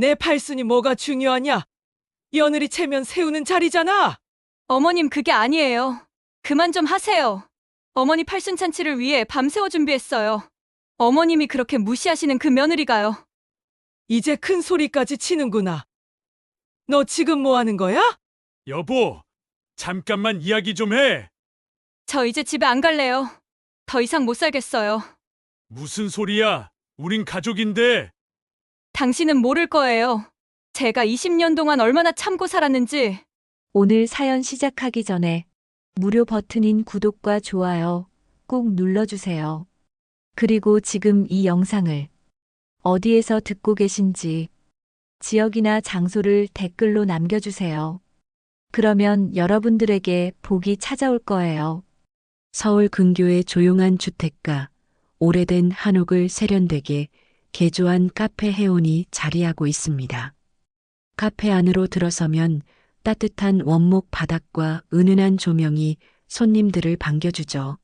내 팔순이 뭐가 중요하냐? 며느리 체면 세우는 자리잖아. 어머님, 그게 아니에요. 그만 좀 하세요. 어머니 팔순잔치를 위해 밤새워 준비했어요. 어머님이 그렇게 무시하시는 그 며느리가요. 이제 큰 소리까지 치는구나. 너 지금 뭐 하는 거야? 여보, 잠깐만 이야기 좀 해. 저 이제 집에 안 갈래요. 더 이상 못 살겠어요. 무슨 소리야? 우린 가족인데. 당신은 모를 거예요. 제가 20년 동안 얼마나 참고 살았는지. 오늘 사연 시작하기 전에 무료 버튼인 구독과 좋아요 꼭 눌러주세요. 그리고 지금 이 영상을 어디에서 듣고 계신지 지역이나 장소를 댓글로 남겨주세요. 그러면 여러분들에게 복이 찾아올 거예요. 서울 근교의 조용한 주택가, 오래된 한옥을 세련되게 개조한 카페 해온이 자리하고 있습니다. 카페 안으로 들어서면 따뜻한 원목 바닥과 은은한 조명이 손님들을 반겨주죠.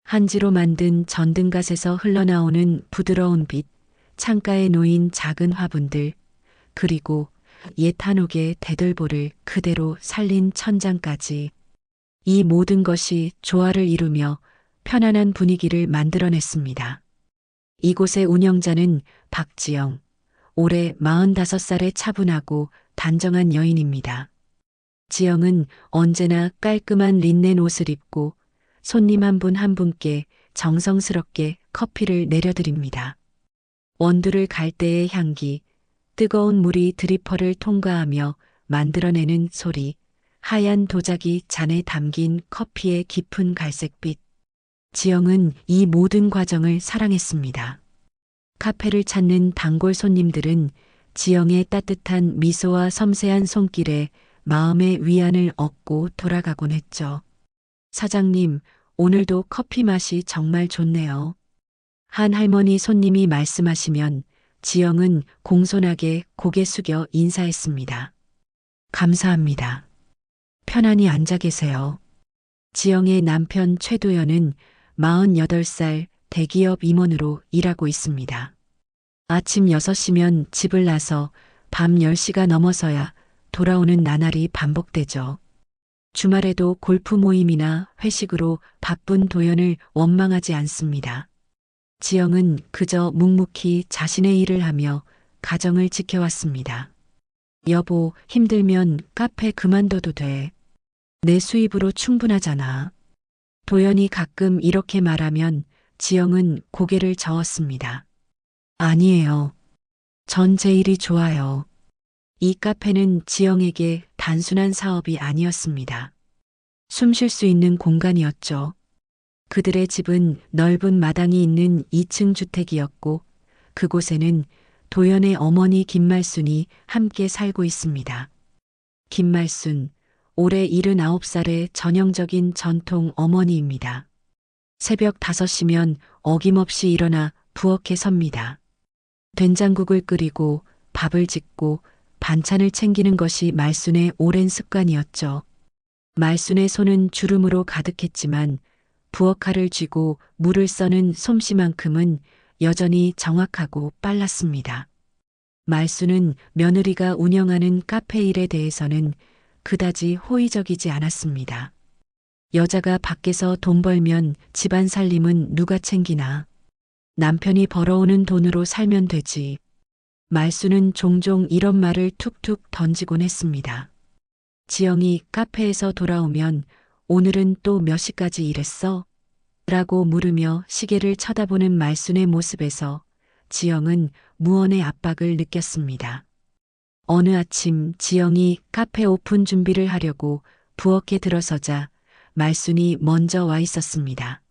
한지로 만든 전등갓에서 흘러나오는 부드러운 빛, 창가에 놓인 작은 화분들, 그리고 옛 한옥의 대들보를 그대로 살린 천장까지. 이 모든 것이 조화를 이루며 편안한 분위기를 만들어냈습니다. 이곳의 운영자는 박지영, 올해 45살의 차분하고 단정한 여인입니다. 지영은 언제나 깔끔한 린넨 옷을 입고 손님 한 분 한 분께 정성스럽게 커피를 내려드립니다. 원두를 갈 때의 향기, 뜨거운 물이 드리퍼를 통과하며 만들어내는 소리, 하얀 도자기 잔에 담긴 커피의 깊은 갈색빛. 지영은 이 모든 과정을 사랑했습니다. 카페를 찾는 단골 손님들은 지영의 따뜻한 미소와 섬세한 손길에 마음의 위안을 얻고 돌아가곤 했죠. 사장님, 오늘도 커피 맛이 정말 좋네요. 한 할머니 손님이 말씀하시면 지영은 공손하게 고개 숙여 인사했습니다. 감사합니다. 편안히 앉아 계세요. 지영의 남편 최도연은 48살 대기업 임원으로 일하고 있습니다. 아침 6시면 집을 나서 밤 10시가 넘어서야 돌아오는 나날이 반복되죠. 주말에도 골프 모임이나 회식으로 바쁜 도연을 원망하지 않습니다. 지영은 그저 묵묵히 자신의 일을 하며 가정을 지켜왔습니다. 여보, 힘들면 카페 그만둬도 돼. 내 수입으로 충분하잖아. 도연이 가끔 이렇게 말하면 지영은 고개를 저었습니다. 아니에요. 전 제 일이 좋아요. 이 카페는 지영에게 단순한 사업이 아니었습니다. 숨 쉴 수 있는 공간이었죠. 그들의 집은 넓은 마당이 있는 2층 주택이었고 그곳에는 도연의 어머니 김말순이 함께 살고 있습니다. 김말순, 올해 79살의 전형적인 전통 어머니입니다. 새벽 5시면 어김없이 일어나 부엌에 섭니다. 된장국을 끓이고 밥을 짓고 반찬을 챙기는 것이 말순의 오랜 습관이었죠. 말순의 손은 주름으로 가득했지만 부엌칼을 쥐고 물을 써는 솜씨만큼은 여전히 정확하고 빨랐습니다. 말순은 며느리가 운영하는 카페 일에 대해서는 그다지 호의적이지 않았습니다. 여자가 밖에서 돈 벌면 집안 살림은 누가 챙기나. 남편이 벌어오는 돈으로 살면 되지. 말순은 종종 이런 말을 툭툭 던지곤 했습니다. 지영이 카페에서 돌아오면 오늘은 또 몇 시까지 일했어? 라고 물으며 시계를 쳐다보는 말순의 모습에서 지영은 무언의 압박을 느꼈습니다. 어느 아침 지영이 카페 오픈 준비를 하려고 부엌에 들어서자 말순이 먼저 와 있었습니다.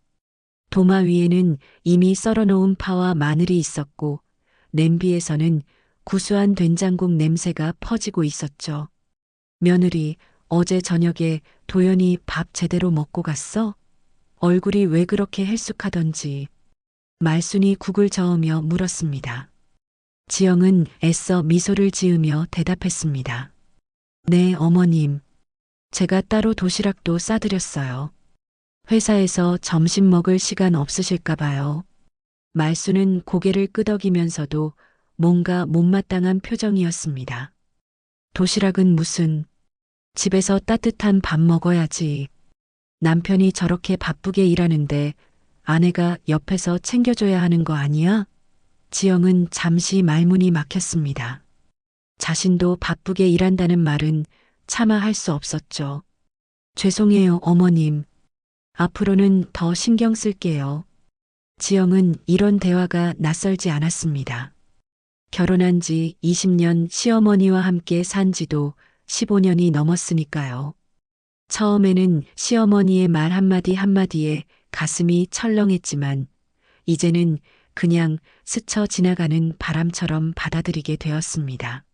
도마 위에는 이미 썰어놓은 파와 마늘이 있었고 냄비에서는 구수한 된장국 냄새가 퍼지고 있었죠. 며느리, 어제 저녁에 도연이 밥 제대로 먹고 갔어? 얼굴이 왜 그렇게 헬쑥하던지. 말순이 국을 저으며 물었습니다. 지영은 애써 미소를 지으며 대답했습니다. 네, 어머님. 제가 따로 도시락도 싸드렸어요. 회사에서 점심 먹을 시간 없으실까 봐요. 말순은 고개를 끄덕이면서도 뭔가 못마땅한 표정이었습니다. 도시락은 무슨, 집에서 따뜻한 밥 먹어야지. 남편이 저렇게 바쁘게 일하는데 아내가 옆에서 챙겨줘야 하는 거 아니야? 지영은 잠시 말문이 막혔습니다. 자신도 바쁘게 일한다는 말은 차마 할 수 없었죠. 죄송해요, 어머님. 앞으로는 더 신경 쓸게요. 지영은 이런 대화가 낯설지 않았습니다. 결혼한 지 20년, 시어머니와 함께 산 지도 15년이 넘었으니까요. 처음에는 시어머니의 말 한마디 한마디에 가슴이 철렁했지만 이제는 그냥 스쳐 지나가는 바람처럼 받아들이게 되었습니다.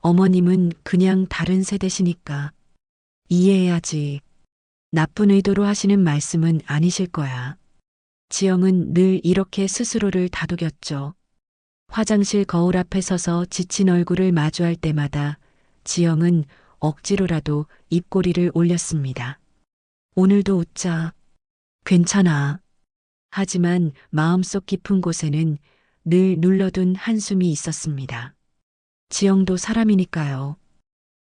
어머님은 그냥 다른 세대시니까 이해해야지. 나쁜 의도로 하시는 말씀은 아니실 거야. 지영은 늘 이렇게 스스로를 다독였죠. 화장실 거울 앞에 서서 지친 얼굴을 마주할 때마다 지영은 억지로라도 입꼬리를 올렸습니다. 오늘도 웃자. 괜찮아. 하지만 마음속 깊은 곳에는 늘 눌러둔 한숨이 있었습니다. 지영도 사람이니까요.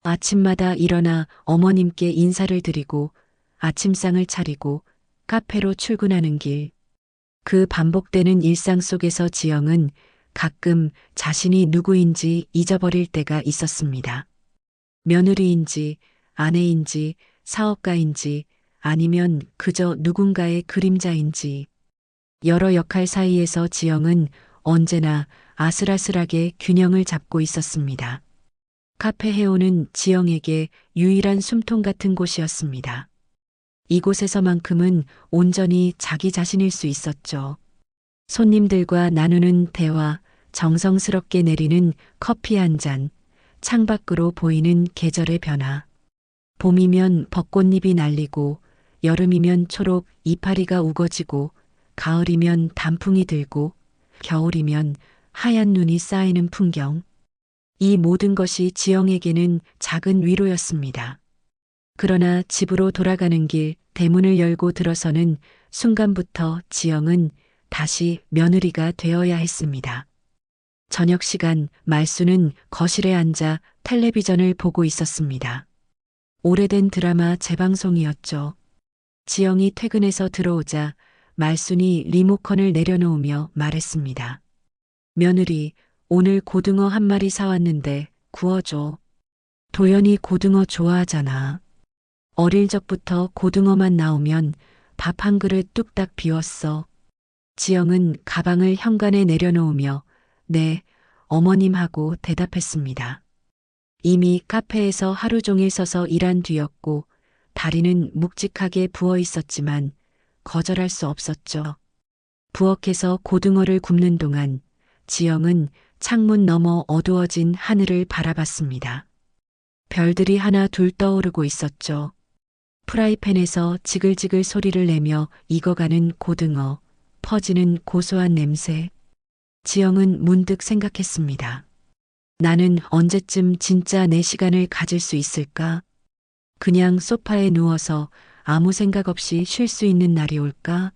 아침마다 일어나 어머님께 인사를 드리고 아침상을 차리고 카페로 출근하는 길. 그 반복되는 일상 속에서 지영은 가끔 자신이 누구인지 잊어버릴 때가 있었습니다. 며느리인지 아내인지 사업가인지 아니면 그저 누군가의 그림자인지. 여러 역할 사이에서 지영은 언제나 아슬아슬하게 균형을 잡고 있었습니다. 카페 해오는 지영에게 유일한 숨통 같은 곳이었습니다. 이곳에서만큼은 온전히 자기 자신일 수 있었죠. 손님들과 나누는 대화, 정성스럽게 내리는 커피 한 잔, 창밖으로 보이는 계절의 변화. 봄이면 벚꽃잎이 날리고, 여름이면 초록 이파리가 우거지고, 가을이면 단풍이 들고, 겨울이면 하얀 눈이 쌓이는 풍경. 이 모든 것이 지영에게는 작은 위로였습니다. 그러나 집으로 돌아가는 길 대문을 열고 들어서는 순간부터 지영은 다시 며느리가 되어야 했습니다. 저녁 시간 말수는 거실에 앉아 텔레비전을 보고 있었습니다. 오래된 드라마 재방송이었죠. 지영이 퇴근해서 들어오자 말순이 리모컨을 내려놓으며 말했습니다. 며느리, 오늘 고등어 한 마리 사왔는데 구워줘. 도연이 고등어 좋아하잖아. 어릴 적부터 고등어만 나오면 밥 한 그릇 뚝딱 비웠어. 지영은 가방을 현관에 내려놓으며 네, 어머님하고 대답했습니다. 이미 카페에서 하루 종일 서서 일한 뒤였고 다리는 묵직하게 부어 있었지만 거절할 수 없었죠. 부엌에서 고등어를 굽는 동안 지영은 창문 너머 어두워진 하늘을 바라봤습니다. 별들이 하나 둘 떠오르고 있었죠. 프라이팬에서 지글지글 소리를 내며 익어가는 고등어, 퍼지는 고소한 냄새. 지영은 문득 생각했습니다. 나는 언제쯤 진짜 내 시간을 가질 수 있을까? 그냥 소파에 누워서 아무 생각 없이 쉴 수 있는 날이 올까?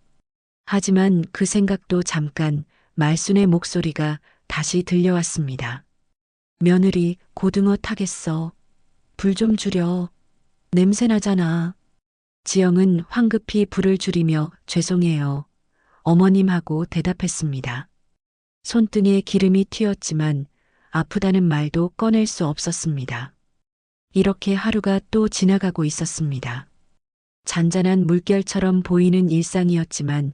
하지만 그 생각도 잠깐 말순의 목소리가 다시 들려왔습니다. 며느리, 고등어 타겠어. 불 좀 줄여. 냄새 나잖아. 지영은 황급히 불을 줄이며 죄송해요. 어머님하고 대답했습니다. 손등에 기름이 튀었지만 아프다는 말도 꺼낼 수 없었습니다. 이렇게 하루가 또 지나가고 있었습니다. 잔잔한 물결처럼 보이는 일상이었지만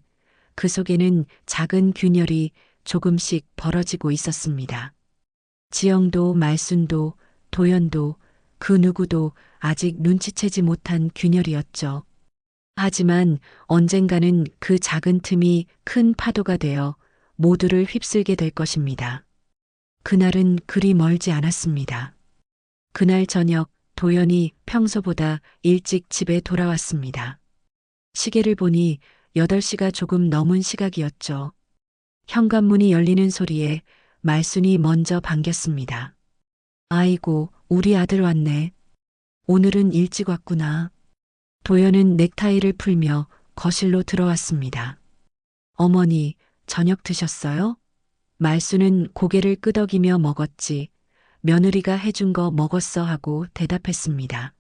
그 속에는 작은 균열이 조금씩 벌어지고 있었습니다. 지영도 말순도 도연도 그 누구도 아직 눈치채지 못한 균열이었죠. 하지만 언젠가는 그 작은 틈이 큰 파도가 되어 모두를 휩쓸게 될 것입니다. 그날은 그리 멀지 않았습니다. 그날 저녁 도연이 평소보다 일찍 집에 돌아왔습니다. 시계를 보니 8시가 조금 넘은 시각이었죠. 현관문이 열리는 소리에 말순이 먼저 반겼습니다. 아이고, 우리 아들 왔네. 오늘은 일찍 왔구나. 도연은 넥타이를 풀며 거실로 들어왔습니다. 어머니, 저녁 드셨어요? 말수는 고개를 끄덕이며 먹었지. 며느리가 해준 거 먹었어 하고 대답했습니다.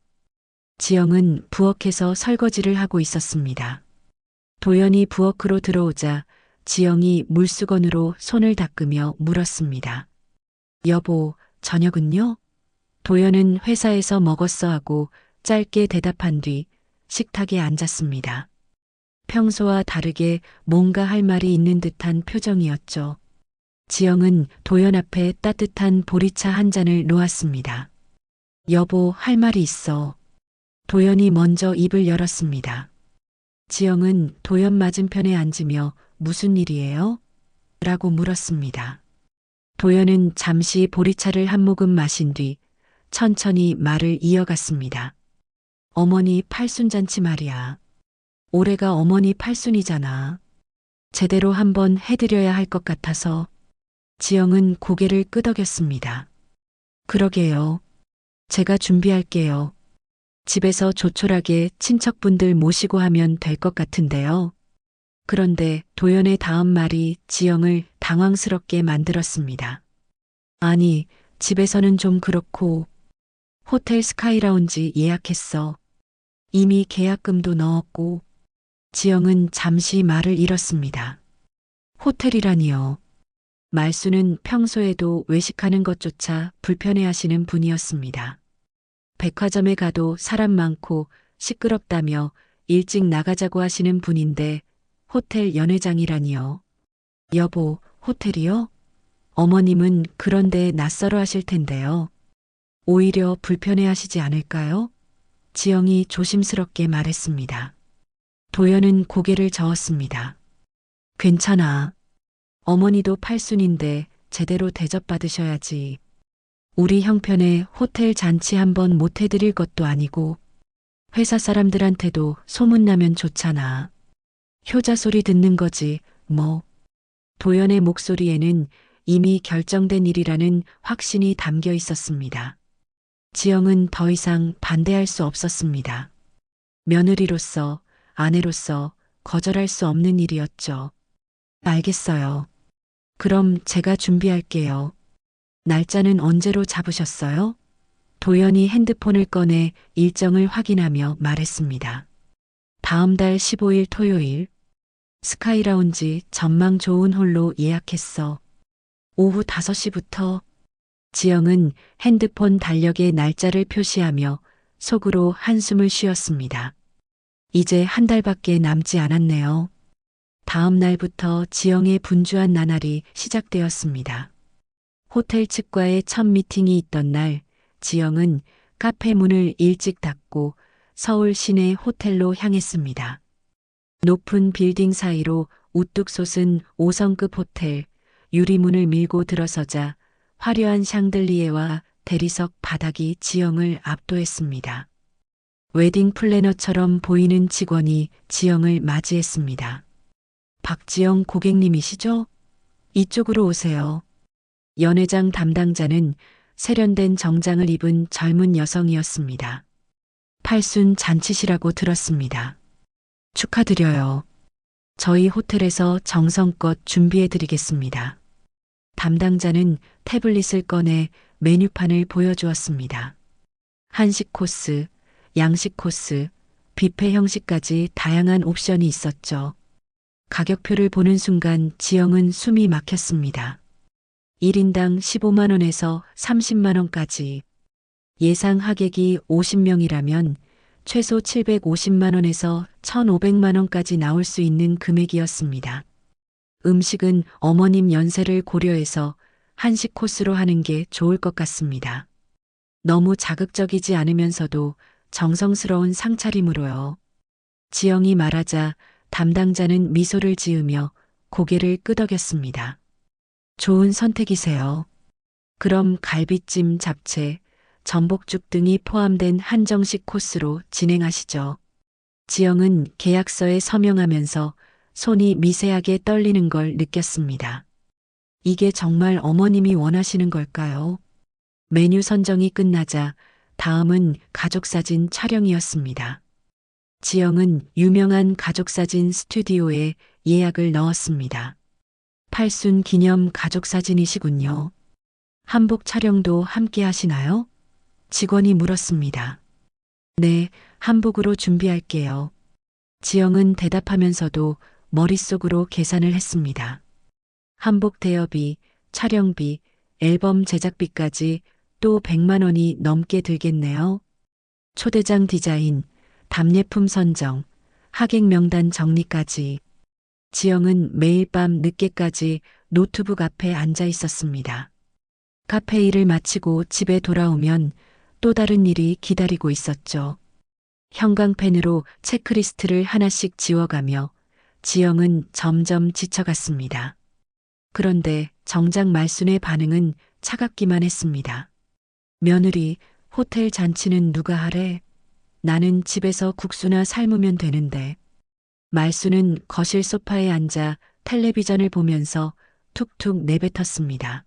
지영은 부엌에서 설거지를 하고 있었습니다. 도연이 부엌으로 들어오자 지영이 물수건으로 손을 닦으며 물었습니다. 여보, 저녁은요? 도연은 회사에서 먹었어 하고 짧게 대답한 뒤 식탁에 앉았습니다. 평소와 다르게 뭔가 할 말이 있는 듯한 표정이었죠. 지영은 도연 앞에 따뜻한 보리차 한 잔을 놓았습니다. 여보, 할 말이 있어. 도연이 먼저 입을 열었습니다. 지영은 도연 맞은편에 앉으며 무슨 일이에요? 라고 물었습니다. 도연은 잠시 보리차를 한 모금 마신 뒤 천천히 말을 이어갔습니다. 어머니 팔순잔치 말이야. 올해가 어머니 팔순이잖아. 제대로 한번 해드려야 할 것 같아서. 지영은 고개를 끄덕였습니다. 그러게요. 제가 준비할게요. 집에서 조촐하게 친척분들 모시고 하면 될 것 같은데요. 그런데 도연의 다음 말이 지영을 당황스럽게 만들었습니다. 아니, 집에서는 좀 그렇고 호텔 스카이라운지 예약했어. 이미 계약금도 넣었고. 지영은 잠시 말을 잃었습니다. 호텔이라니요. 말수는 평소에도 외식하는 것조차 불편해하시는 분이었습니다. 백화점에 가도 사람 많고 시끄럽다며 일찍 나가자고 하시는 분인데 호텔 연회장이라니요. 여보, 호텔이요? 어머님은 그런데 낯설어 하실 텐데요. 오히려 불편해하시지 않을까요? 지영이 조심스럽게 말했습니다. 도연은 고개를 저었습니다. 괜찮아. 어머니도 팔순인데 제대로 대접받으셔야지. 우리 형편에 호텔 잔치 한번 못 해드릴 것도 아니고 회사 사람들한테도 소문나면 좋잖아. 효자 소리 듣는 거지 뭐. 도연의 목소리에는 이미 결정된 일이라는 확신이 담겨 있었습니다. 지영은 더 이상 반대할 수 없었습니다. 며느리로서, 아내로서 거절할 수 없는 일이었죠. 알겠어요. 그럼 제가 준비할게요. 날짜는 언제로 잡으셨어요? 도연이 핸드폰을 꺼내 일정을 확인하며 말했습니다. 다음 달 15일 토요일. 스카이라운지 전망 좋은 홀로 예약했어. 오후 5시부터. 지영은 핸드폰 달력에 날짜를 표시하며 속으로 한숨을 쉬었습니다. 이제 한 달밖에 남지 않았네요. 다음 날부터 지영의 분주한 나날이 시작되었습니다. 호텔 측과의 첫 미팅이 있던 날, 지영은 카페 문을 일찍 닫고 서울 시내 호텔로 향했습니다. 높은 빌딩 사이로 우뚝 솟은 5성급 호텔, 유리문을 밀고 들어서자 화려한 샹들리에와 대리석 바닥이 지영을 압도했습니다. 웨딩 플래너처럼 보이는 직원이 지영을 맞이했습니다. 박지영 고객님이시죠? 이쪽으로 오세요. 연회장 담당자는 세련된 정장을 입은 젊은 여성이었습니다. 팔순 잔치시라고 들었습니다. 축하드려요. 저희 호텔에서 정성껏 준비해드리겠습니다. 담당자는 태블릿을 꺼내 메뉴판을 보여주었습니다. 한식 코스, 양식 코스, 뷔페 형식까지 다양한 옵션이 있었죠. 가격표를 보는 순간 지영은 숨이 막혔습니다. 1인당 15만 원에서 30만 원까지. 예상 하객이 50명이라면 최소 750만 원에서 1,500만 원까지 나올 수 있는 금액이었습니다. 음식은 어머님 연세를 고려해서 한식 코스로 하는 게 좋을 것 같습니다. 너무 자극적이지 않으면서도 정성스러운 상차림으로요. 지영이 말하자 담당자는 미소를 지으며 고개를 끄덕였습니다. 좋은 선택이세요. 그럼 갈비찜, 잡채, 전복죽 등이 포함된 한정식 코스로 진행하시죠. 지영은 계약서에 서명하면서 손이 미세하게 떨리는 걸 느꼈습니다. 이게 정말 어머님이 원하시는 걸까요? 메뉴 선정이 끝나자 다음은 가족사진 촬영이었습니다. 지영은 유명한 가족사진 스튜디오에 예약을 넣었습니다. 팔순 기념 가족 사진이시군요. 한복 촬영도 함께 하시나요? 직원이 물었습니다. 네, 한복으로 준비할게요. 지영은 대답하면서도 머릿속으로 계산을 했습니다. 한복 대여비, 촬영비, 앨범 제작비까지 또 100만 원이 넘게 들겠네요. 초대장 디자인, 답례품 선정, 하객 명단 정리까지. 지영은 매일 밤 늦게까지 노트북 앞에 앉아 있었습니다. 카페 일을 마치고 집에 돌아오면 또 다른 일이 기다리고 있었죠. 형광펜으로 체크리스트를 하나씩 지워가며 지영은 점점 지쳐갔습니다. 그런데 정작 말순의 반응은 차갑기만 했습니다. 며느리, 호텔 잔치는 누가 하래? 나는 집에서 국수나 삶으면 되는데. 말순은 거실 소파에 앉아 텔레비전을 보면서 툭툭 내뱉었습니다.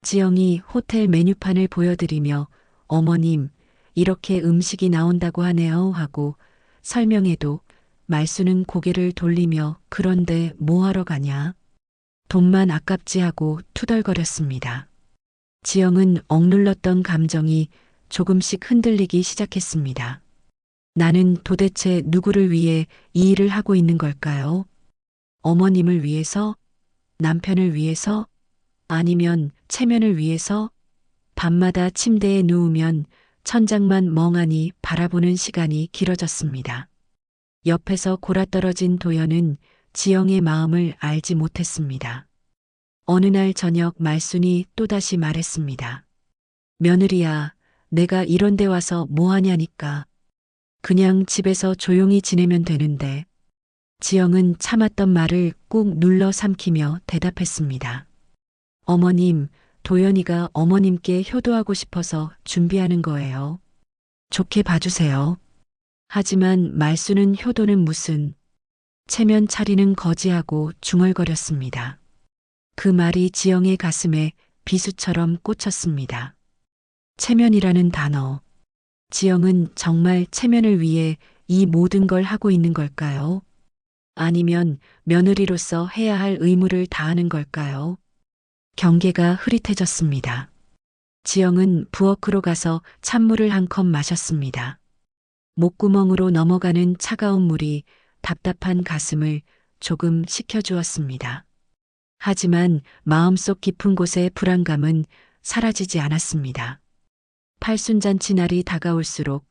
지영이 호텔 메뉴판을 보여드리며 어머님, 이렇게 음식이 나온다고 하네요 하고 설명해도 말순은 고개를 돌리며 그런데 뭐하러 가냐? 돈만 아깝지 하고 투덜거렸습니다. 지영은 억눌렀던 감정이 조금씩 흔들리기 시작했습니다. 나는 도대체 누구를 위해 이 일을 하고 있는 걸까요? 어머님을 위해서? 남편을 위해서? 아니면 체면을 위해서? 밤마다 침대에 누우면 천장만 멍하니 바라보는 시간이 길어졌습니다. 옆에서 골아떨어진 도연은 지영의 마음을 알지 못했습니다. 어느 날 저녁 말순이 또다시 말했습니다. 며느리야, 내가 이런 데 와서 뭐 하냐니까. 그냥 집에서 조용히 지내면 되는데. 지영은 참았던 말을 꾹 눌러 삼키며 대답했습니다. 어머님, 도연이가 어머님께 효도하고 싶어서 준비하는 거예요. 좋게 봐주세요. 하지만 말순은 효도는 무슨, 체면 차리는 거지하고 중얼거렸습니다. 그 말이 지영의 가슴에 비수처럼 꽂혔습니다. 체면이라는 단어. 지영은 정말 체면을 위해 이 모든 걸 하고 있는 걸까요? 아니면 며느리로서 해야 할 의무를 다하는 걸까요? 경계가 흐릿해졌습니다. 지영은 부엌으로 가서 찬물을 한 컵 마셨습니다. 목구멍으로 넘어가는 차가운 물이 답답한 가슴을 조금 식혀주었습니다. 하지만 마음속 깊은 곳의 불안감은 사라지지 않았습니다. 팔순잔치 날이 다가올수록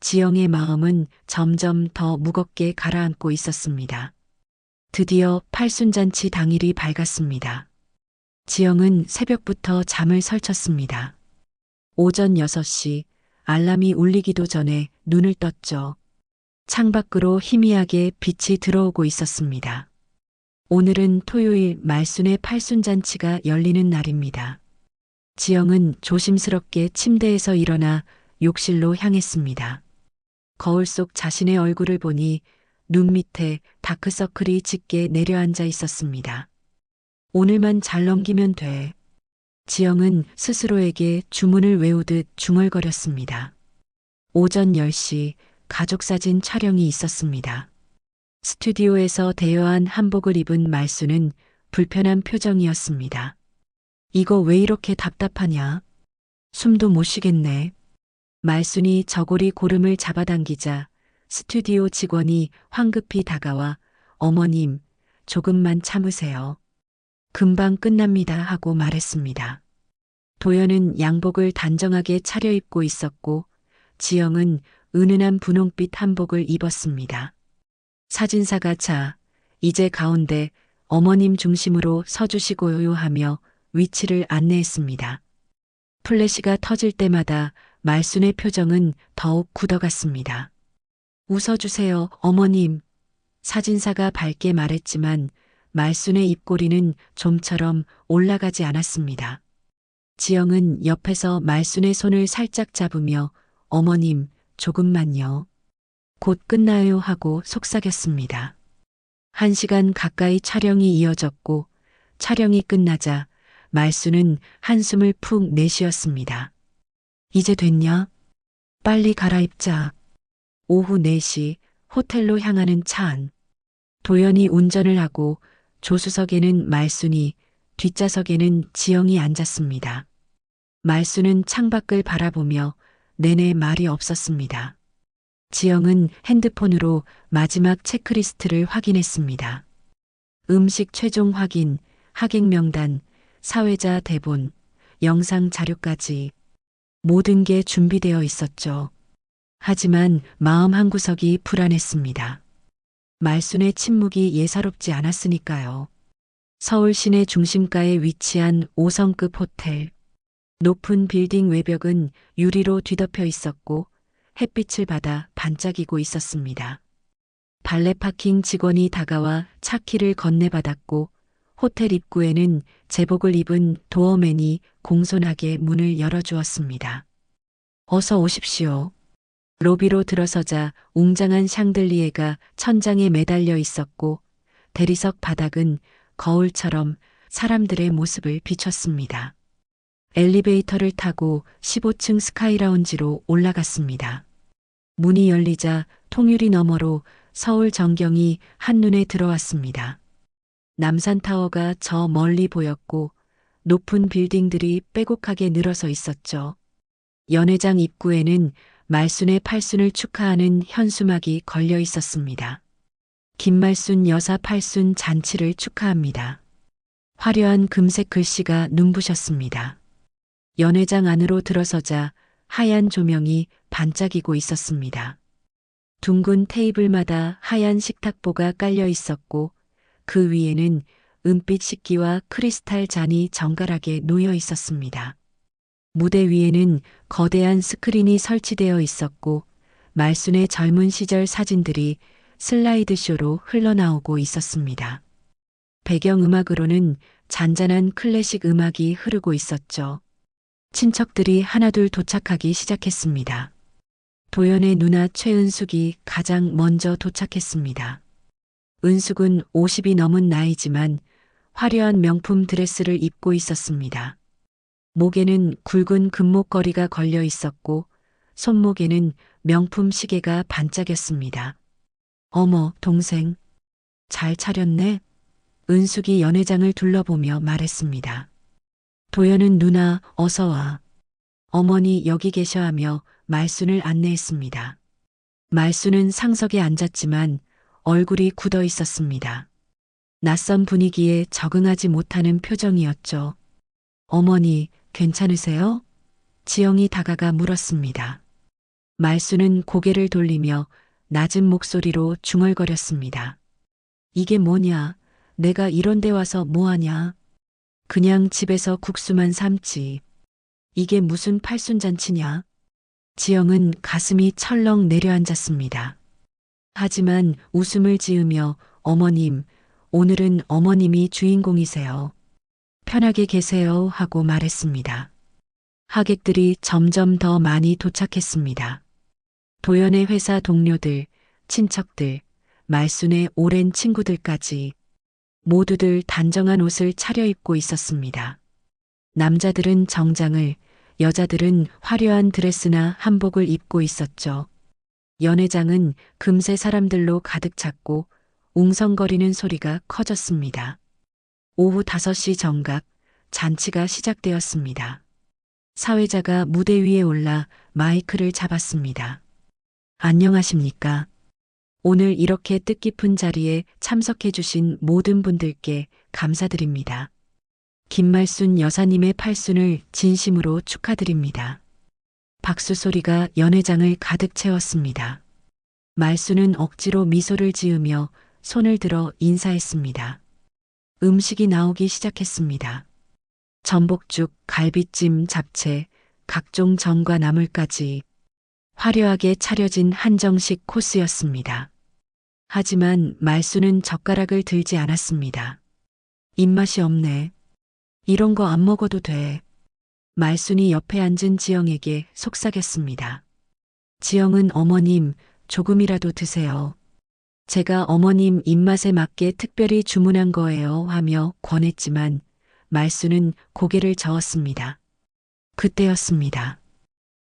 지영의 마음은 점점 더 무겁게 가라앉고 있었습니다. 드디어 팔순잔치 당일이 밝았습니다. 지영은 새벽부터 잠을 설쳤습니다. 오전 6시 알람이 울리기도 전에 눈을 떴죠. 창밖으로 희미하게 빛이 들어오고 있었습니다. 오늘은 토요일 말순의 팔순잔치가 열리는 날입니다. 지영은 조심스럽게 침대에서 일어나 욕실로 향했습니다. 거울 속 자신의 얼굴을 보니 눈 밑에 다크서클이 짙게 내려앉아 있었습니다. 오늘만 잘 넘기면 돼. 지영은 스스로에게 주문을 외우듯 중얼거렸습니다. 오전 10시 가족사진 촬영이 있었습니다. 스튜디오에서 대여한 한복을 입은 말순은 불편한 표정이었습니다. 이거 왜 이렇게 답답하냐? 숨도 못 쉬겠네. 말순이 저고리 고름을 잡아당기자 스튜디오 직원이 황급히 다가와 어머님, 조금만 참으세요. 금방 끝납니다 하고 말했습니다. 도연은 양복을 단정하게 차려입고 있었고 지영은 은은한 분홍빛 한복을 입었습니다. 사진사가 자, 이제 가운데 어머님 중심으로 서주시고요 하며 위치를 안내했습니다. 플래시가 터질 때마다 말순의 표정은 더욱 굳어갔습니다. 웃어주세요, 어머님. 사진사가 밝게 말했지만 말순의 입꼬리는 좀처럼 올라가지 않았습니다. 지영은 옆에서 말순의 손을 살짝 잡으며 어머님, 조금만요. 곧 끝나요 하고 속삭였습니다. 1시간 가까이 촬영이 이어졌고 촬영이 끝나자 말순은 한숨을 푹 내쉬었습니다. 이제 됐냐? 빨리 갈아입자. 오후 4시 호텔로 향하는 차 안. 도연이 운전을 하고 조수석에는 말순이, 뒷좌석에는 지영이 앉았습니다. 말순은 창밖을 바라보며 내내 말이 없었습니다. 지영은 핸드폰으로 마지막 체크리스트를 확인했습니다. 음식 최종 확인, 하객 명단, 사회자 대본, 영상 자료까지 모든 게 준비되어 있었죠. 하지만 마음 한구석이 불안했습니다. 말순의 침묵이 예사롭지 않았으니까요. 서울 시내 중심가에 위치한 5성급 호텔. 높은 빌딩 외벽은 유리로 뒤덮여 있었고 햇빛을 받아 반짝이고 있었습니다. 발레 파킹 직원이 다가와 차 키를 건네받았고 호텔 입구에는 제복을 입은 도어맨이 공손하게 문을 열어주었습니다. 어서 오십시오. 로비로 들어서자 웅장한 샹들리에가 천장에 매달려 있었고 대리석 바닥은 거울처럼 사람들의 모습을 비췄습니다. 엘리베이터를 타고 15층 스카이라운지로 올라갔습니다. 문이 열리자 통유리 너머로 서울 전경이 한눈에 들어왔습니다. 남산타워가 저 멀리 보였고 높은 빌딩들이 빼곡하게 늘어서 있었죠. 연회장 입구에는 말순의 팔순을 축하하는 현수막이 걸려 있었습니다. 김말순 여사 팔순 잔치를 축하합니다. 화려한 금색 글씨가 눈부셨습니다. 연회장 안으로 들어서자 하얀 조명이 반짝이고 있었습니다. 둥근 테이블마다 하얀 식탁보가 깔려 있었고 그 위에는 은빛 식기와 크리스탈 잔이 정갈하게 놓여 있었습니다. 무대 위에는 거대한 스크린이 설치되어 있었고 말순의 젊은 시절 사진들이 슬라이드쇼로 흘러나오고 있었습니다. 배경음악으로는 잔잔한 클래식 음악이 흐르고 있었죠. 친척들이 하나둘 도착하기 시작했습니다. 도연의 누나 최은숙이 가장 먼저 도착했습니다. 은숙은 50이 넘은 나이지만 화려한 명품 드레스를 입고 있었습니다. 목에는 굵은 금목걸이가 걸려 있었고 손목에는 명품 시계가 반짝였습니다. 어머, 동생. 잘 차렸네. 은숙이 연회장을 둘러보며 말했습니다. 도연은 누나 어서 와. 어머니 여기 계셔 하며 말순을 안내했습니다. 말순은 상석에 앉았지만 얼굴이 굳어 있었습니다. 낯선 분위기에 적응하지 못하는 표정이었죠. 어머니, 괜찮으세요? 지영이 다가가 물었습니다. 말순은 고개를 돌리며 낮은 목소리로 중얼거렸습니다. 이게 뭐냐? 내가 이런 데 와서 뭐하냐? 그냥 집에서 국수만 삶지. 이게 무슨 팔순잔치냐? 지영은 가슴이 철렁 내려앉았습니다. 하지만 웃음을 지으며 어머님, 오늘은 어머님이 주인공이세요. 편하게 계세요 하고 말했습니다. 하객들이 점점 더 많이 도착했습니다. 도연의 회사 동료들, 친척들, 말순의 오랜 친구들까지 모두들 단정한 옷을 차려입고 있었습니다. 남자들은 정장을, 여자들은 화려한 드레스나 한복을 입고 있었죠. 연회장은 금세 사람들로 가득 찼고 웅성거리는 소리가 커졌습니다. 오후 5시 정각 잔치가 시작되었습니다. 사회자가 무대 위에 올라 마이크를 잡았습니다. 안녕하십니까? 오늘 이렇게 뜻깊은 자리에 참석해 주신 모든 분들께 감사드립니다. 김말순 여사님의 팔순을 진심으로 축하드립니다. 박수 소리가 연회장을 가득 채웠습니다. 말순은 억지로 미소를 지으며 손을 들어 인사했습니다. 음식이 나오기 시작했습니다. 전복죽, 갈비찜, 잡채, 각종 전과 나물까지 화려하게 차려진 한정식 코스였습니다. 하지만 말순은 젓가락을 들지 않았습니다. 입맛이 없네. 이런 거 안 먹어도 돼. 말순이 옆에 앉은 지영에게 속삭였습니다. 지영은 어머님, 조금이라도 드세요. 제가 어머님 입맛에 맞게 특별히 주문한 거예요 하며 권했지만 말순은 고개를 저었습니다. 그때였습니다.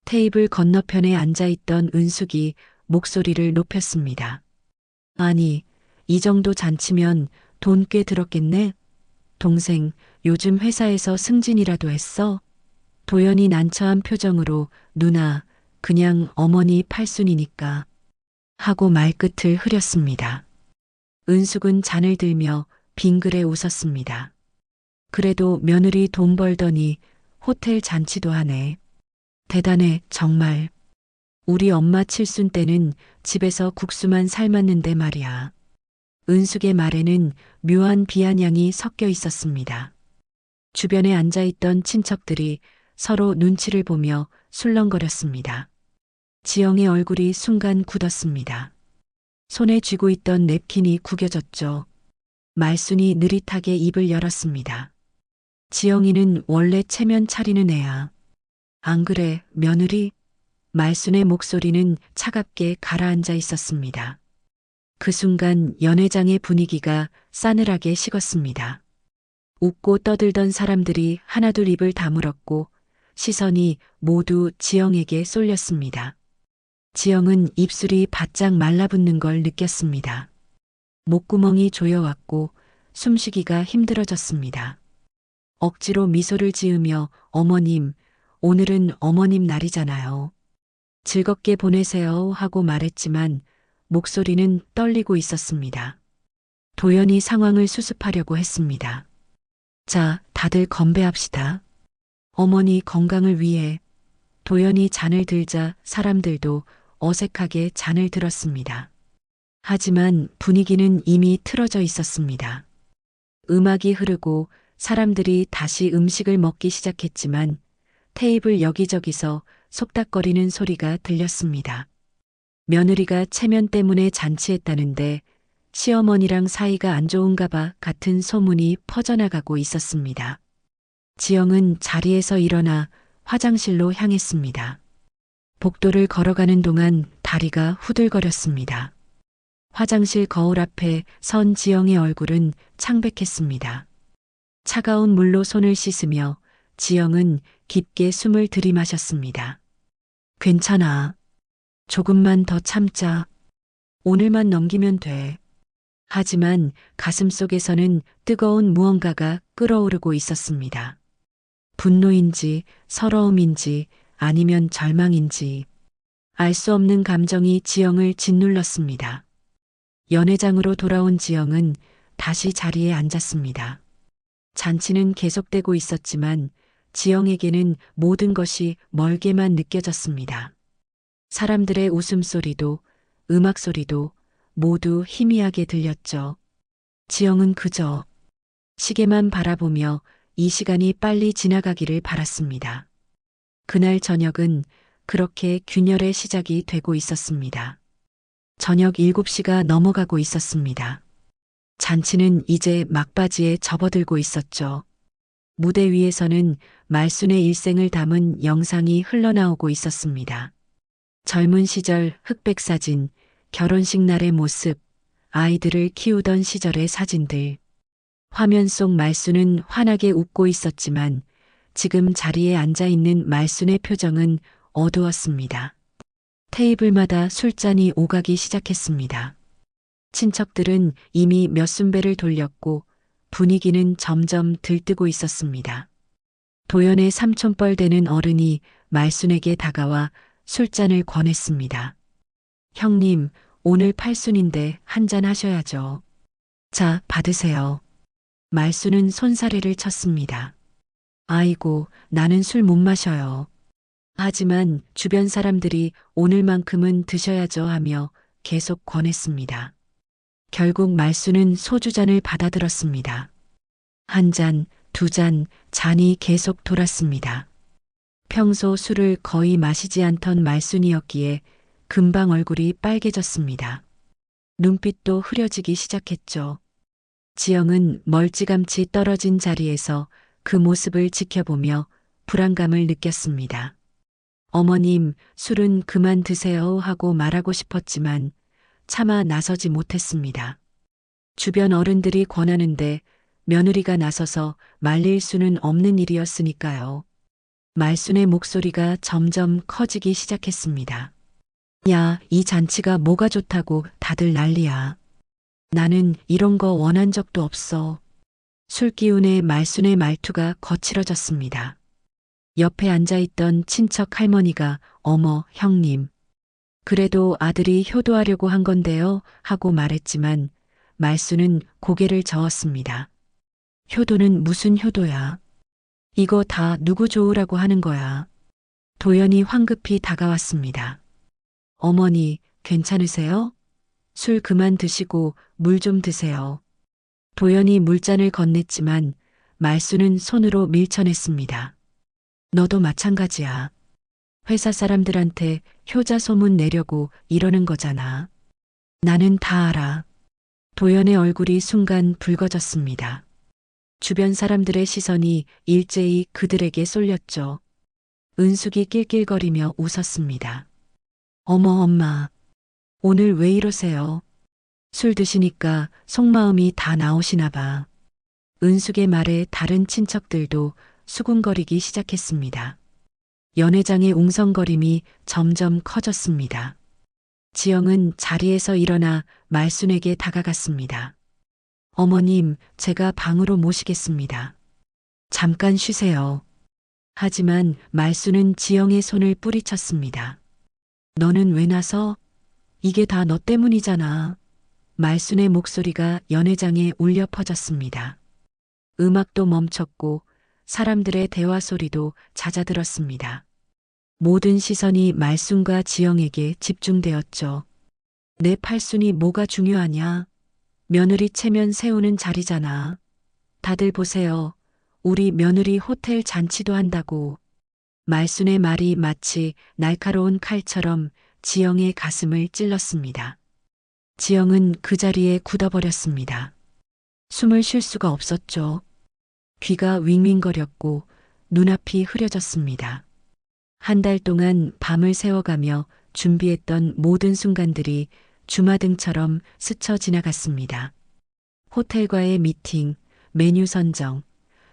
테이블 건너편에 앉아있던 은숙이 목소리를 높였습니다. 아니, 이 정도 잔치면 돈 꽤 들었겠네? 동생, 요즘 회사에서 승진이라도 했어? 도연이 난처한 표정으로 누나, 그냥 어머니 팔순이니까 하고 말끝을 흐렸습니다. 은숙은 잔을 들며 빙그레 웃었습니다. 그래도 며느리 돈 벌더니 호텔 잔치도 하네. 대단해, 정말. 우리 엄마 칠순 때는 집에서 국수만 삶았는데 말이야. 은숙의 말에는 묘한 비아냥이 섞여 있었습니다. 주변에 앉아있던 친척들이 서로 눈치를 보며 술렁거렸습니다. 지영의 얼굴이 순간 굳었습니다. 손에 쥐고 있던 냅킨이 구겨졌죠. 말순이 느릿하게 입을 열었습니다. 지영이는 원래 체면 차리는 애야. 안 그래, 며느리? 말순의 목소리는 차갑게 가라앉아 있었습니다. 그 순간 연회장의 분위기가 싸늘하게 식었습니다. 웃고 떠들던 사람들이 하나둘 입을 다물었고 시선이 모두 지영에게 쏠렸습니다. 지영은 입술이 바짝 말라붙는 걸 느꼈습니다. 목구멍이 조여왔고 숨쉬기가 힘들어졌습니다. 억지로 미소를 지으며 어머님, 오늘은 어머님 날이잖아요. 즐겁게 보내세요 하고 말했지만 목소리는 떨리고 있었습니다. 도연이 상황을 수습하려고 했습니다. 자, 다들 건배합시다. 어머니 건강을 위해. 도연이 잔을 들자 사람들도 어색하게 잔을 들었습니다. 하지만 분위기는 이미 틀어져 있었습니다. 음악이 흐르고 사람들이 다시 음식을 먹기 시작했지만 테이블 여기저기서 속닥거리는 소리가 들렸습니다. 며느리가 체면 때문에 잔치했다는데 시어머니랑 사이가 안 좋은가 봐 같은 소문이 퍼져나가고 있었습니다. 지영은 자리에서 일어나 화장실로 향했습니다. 복도를 걸어가는 동안 다리가 후들거렸습니다. 화장실 거울 앞에 선 지영의 얼굴은 창백했습니다. 차가운 물로 손을 씻으며 지영은 깊게 숨을 들이마셨습니다. 괜찮아. 조금만 더 참자. 오늘만 넘기면 돼. 하지만 가슴속에서는 뜨거운 무언가가 끓어오르고 있었습니다. 분노인지 서러움인지 아니면 절망인지 알 수 없는 감정이 지영을 짓눌렀습니다. 연회장으로 돌아온 지영은 다시 자리에 앉았습니다. 잔치는 계속되고 있었지만 지영에게는 모든 것이 멀게만 느껴졌습니다. 사람들의 웃음소리도 음악소리도 모두 희미하게 들렸죠. 지영은 그저 시계만 바라보며 이 시간이 빨리 지나가기를 바랐습니다. 그날 저녁은 그렇게 균열의 시작이 되고 있었습니다. 저녁 7시가 넘어가고 있었습니다. 잔치는 이제 막바지에 접어들고 있었죠. 무대 위에서는 말순의 일생을 담은 영상이 흘러나오고 있었습니다. 젊은 시절 흑백 사진, 결혼식 날의 모습, 아이들을 키우던 시절의 사진들. 화면 속 말순은 환하게 웃고 있었지만 지금 자리에 앉아 있는 말순의 표정은 어두웠습니다. 테이블마다 술잔이 오가기 시작했습니다. 친척들은 이미 몇 순배를 돌렸고 분위기는 점점 들뜨고 있었습니다. 도연의 삼촌뻘 되는 어른이 말순에게 다가와 술잔을 권했습니다. 형님, 오늘 팔순인데 한잔 하셔야죠. 자, 받으세요. 말순은 손사래를 쳤습니다. 아이고, 나는 술 못 마셔요. 하지만 주변 사람들이 오늘만큼은 드셔야죠 하며 계속 권했습니다. 결국 말순은 소주잔을 받아들었습니다. 한 잔, 두 잔, 잔이 계속 돌았습니다. 평소 술을 거의 마시지 않던 말순이었기에 금방 얼굴이 빨개졌습니다. 눈빛도 흐려지기 시작했죠. 지영은 멀찌감치 떨어진 자리에서 그 모습을 지켜보며 불안감을 느꼈습니다. 어머님, 술은 그만 드세요 하고 말하고 싶었지만 차마 나서지 못했습니다. 주변 어른들이 권하는데 며느리가 나서서 말릴 수는 없는 일이었으니까요. 말순의 목소리가 점점 커지기 시작했습니다. 야, 이 잔치가 뭐가 좋다고 다들 난리야. 나는 이런 거 원한 적도 없어. 술 기운에 말순의 말투가 거칠어졌습니다. 옆에 앉아있던 친척 할머니가 어머, 형님. 그래도 아들이 효도하려고 한 건데요 하고 말했지만 말순은 고개를 저었습니다. 효도는 무슨 효도야? 이거 다 누구 좋으라고 하는 거야. 도연이 황급히 다가왔습니다. 어머니, 괜찮으세요? 술 그만 드시고 물 좀 드세요. 도연이 물잔을 건넸지만 말순은 손으로 밀쳐냈습니다. 너도 마찬가지야. 회사 사람들한테 효자 소문 내려고 이러는 거잖아. 나는 다 알아. 도연의 얼굴이 순간 붉어졌습니다. 주변 사람들의 시선이 일제히 그들에게 쏠렸죠. 은숙이 낄낄거리며 웃었습니다. 어머, 엄마. 오늘 왜 이러세요? 술 드시니까 속마음이 다 나오시나 봐. 은숙의 말에 다른 친척들도 수군거리기 시작했습니다. 연회장의 웅성거림이 점점 커졌습니다. 지영은 자리에서 일어나 말순에게 다가갔습니다. 어머님, 제가 방으로 모시겠습니다. 잠깐 쉬세요. 하지만 말순은 지영의 손을 뿌리쳤습니다. 너는 왜 나서? 이게 다 너 때문이잖아. 말순의 목소리가 연회장에 울려 퍼졌습니다. 음악도 멈췄고 사람들의 대화 소리도 잦아들었습니다. 모든 시선이 말순과 지영에게 집중되었죠. 내 팔순이 뭐가 중요하냐? 며느리 체면 세우는 자리잖아. 다들 보세요. 우리 며느리 호텔 잔치도 한다고. 말순의 말이 마치 날카로운 칼처럼 지영의 가슴을 찔렀습니다. 지영은 그 자리에 굳어버렸습니다. 숨을 쉴 수가 없었죠. 귀가 윙윙거렸고 눈앞이 흐려졌습니다. 한 달 동안 밤을 새워가며 준비했던 모든 순간들이 주마등처럼 스쳐 지나갔습니다. 호텔과의 미팅, 메뉴 선정,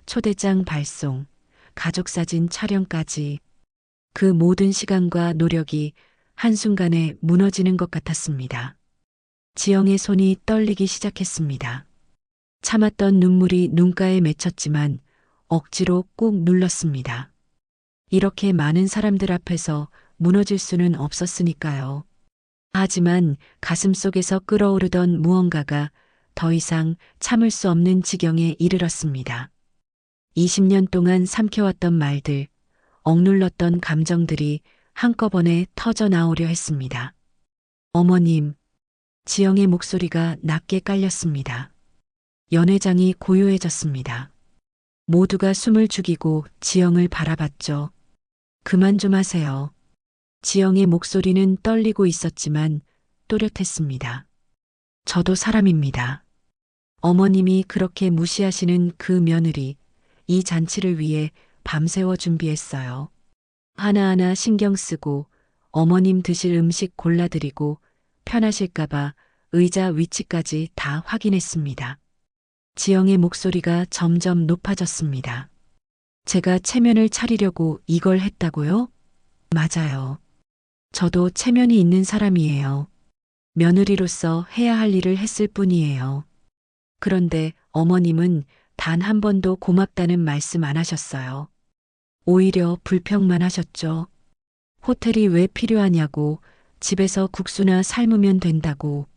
초대장 발송, 가족사진 촬영까지 그 모든 시간과 노력이 한순간에 무너지는 것 같았습니다. 지영의 손이 떨리기 시작했습니다. 참았던 눈물이 눈가에 맺혔지만 억지로 꾹 눌렀습니다. 이렇게 많은 사람들 앞에서 무너질 수는 없었으니까요. 하지만 가슴속에서 끓어오르던 무언가가 더 이상 참을 수 없는 지경에 이르렀습니다. 20년 동안 삼켜왔던 말들, 억눌렀던 감정들이 한꺼번에 터져 나오려 했습니다. 어머님, 지영의 목소리가 낮게 깔렸습니다. 연회장이 고요해졌습니다. 모두가 숨을 죽이고 지영을 바라봤죠. 그만 좀 하세요. 지영의 목소리는 떨리고 있었지만 또렷했습니다. 저도 사람입니다. 어머님이 그렇게 무시하시는 그 며느리, 이 잔치를 위해 밤새워 준비했어요. 하나하나 신경 쓰고 어머님 드실 음식 골라드리고 편하실까봐 의자 위치까지 다 확인했습니다. 지영의 목소리가 점점 높아졌습니다. 제가 체면을 차리려고 이걸 했다고요? 맞아요. 저도 체면이 있는 사람이에요. 며느리로서 해야 할 일을 했을 뿐이에요. 그런데 어머님은 단 한 번도 고맙다는 말씀 안 하셨어요. 오히려 불평만 하셨죠. 호텔이 왜 필요하냐고, 집에서 국수나 삶으면 된다고.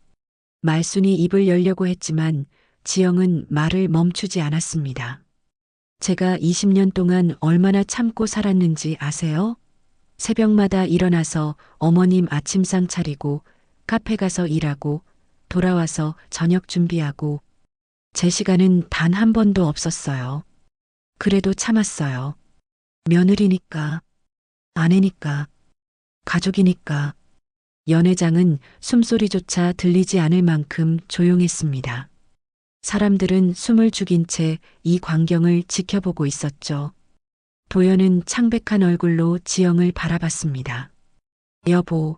말순이 입을 열려고 했지만 지영은 말을 멈추지 않았습니다. 제가 20년 동안 얼마나 참고 살았는지 아세요? 새벽마다 일어나서 어머님 아침상 차리고 카페 가서 일하고 돌아와서 저녁 준비하고 제 시간은 단 한 번도 없었어요. 그래도 참았어요. 며느리니까, 아내니까, 가족이니까. 연회장은 숨소리조차 들리지 않을 만큼 조용했습니다. 사람들은 숨을 죽인 채 이 광경을 지켜보고 있었죠. 도연은 창백한 얼굴로 지영을 바라봤습니다. 여보.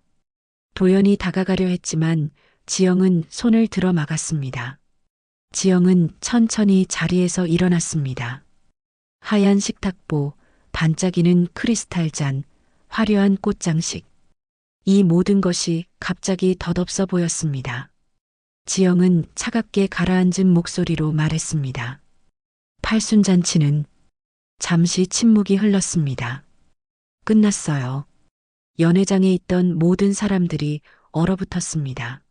도연이 다가가려 했지만 지영은 손을 들어 막았습니다. 지영은 천천히 자리에서 일어났습니다. 하얀 식탁보, 반짝이는 크리스탈 잔, 화려한 꽃장식. 이 모든 것이 갑자기 덧없어 보였습니다. 지영은 차갑게 가라앉은 목소리로 말했습니다. 팔순잔치는 잠시 침묵이 흘렀습니다. 끝났어요. 연회장에 있던 모든 사람들이 얼어붙었습니다.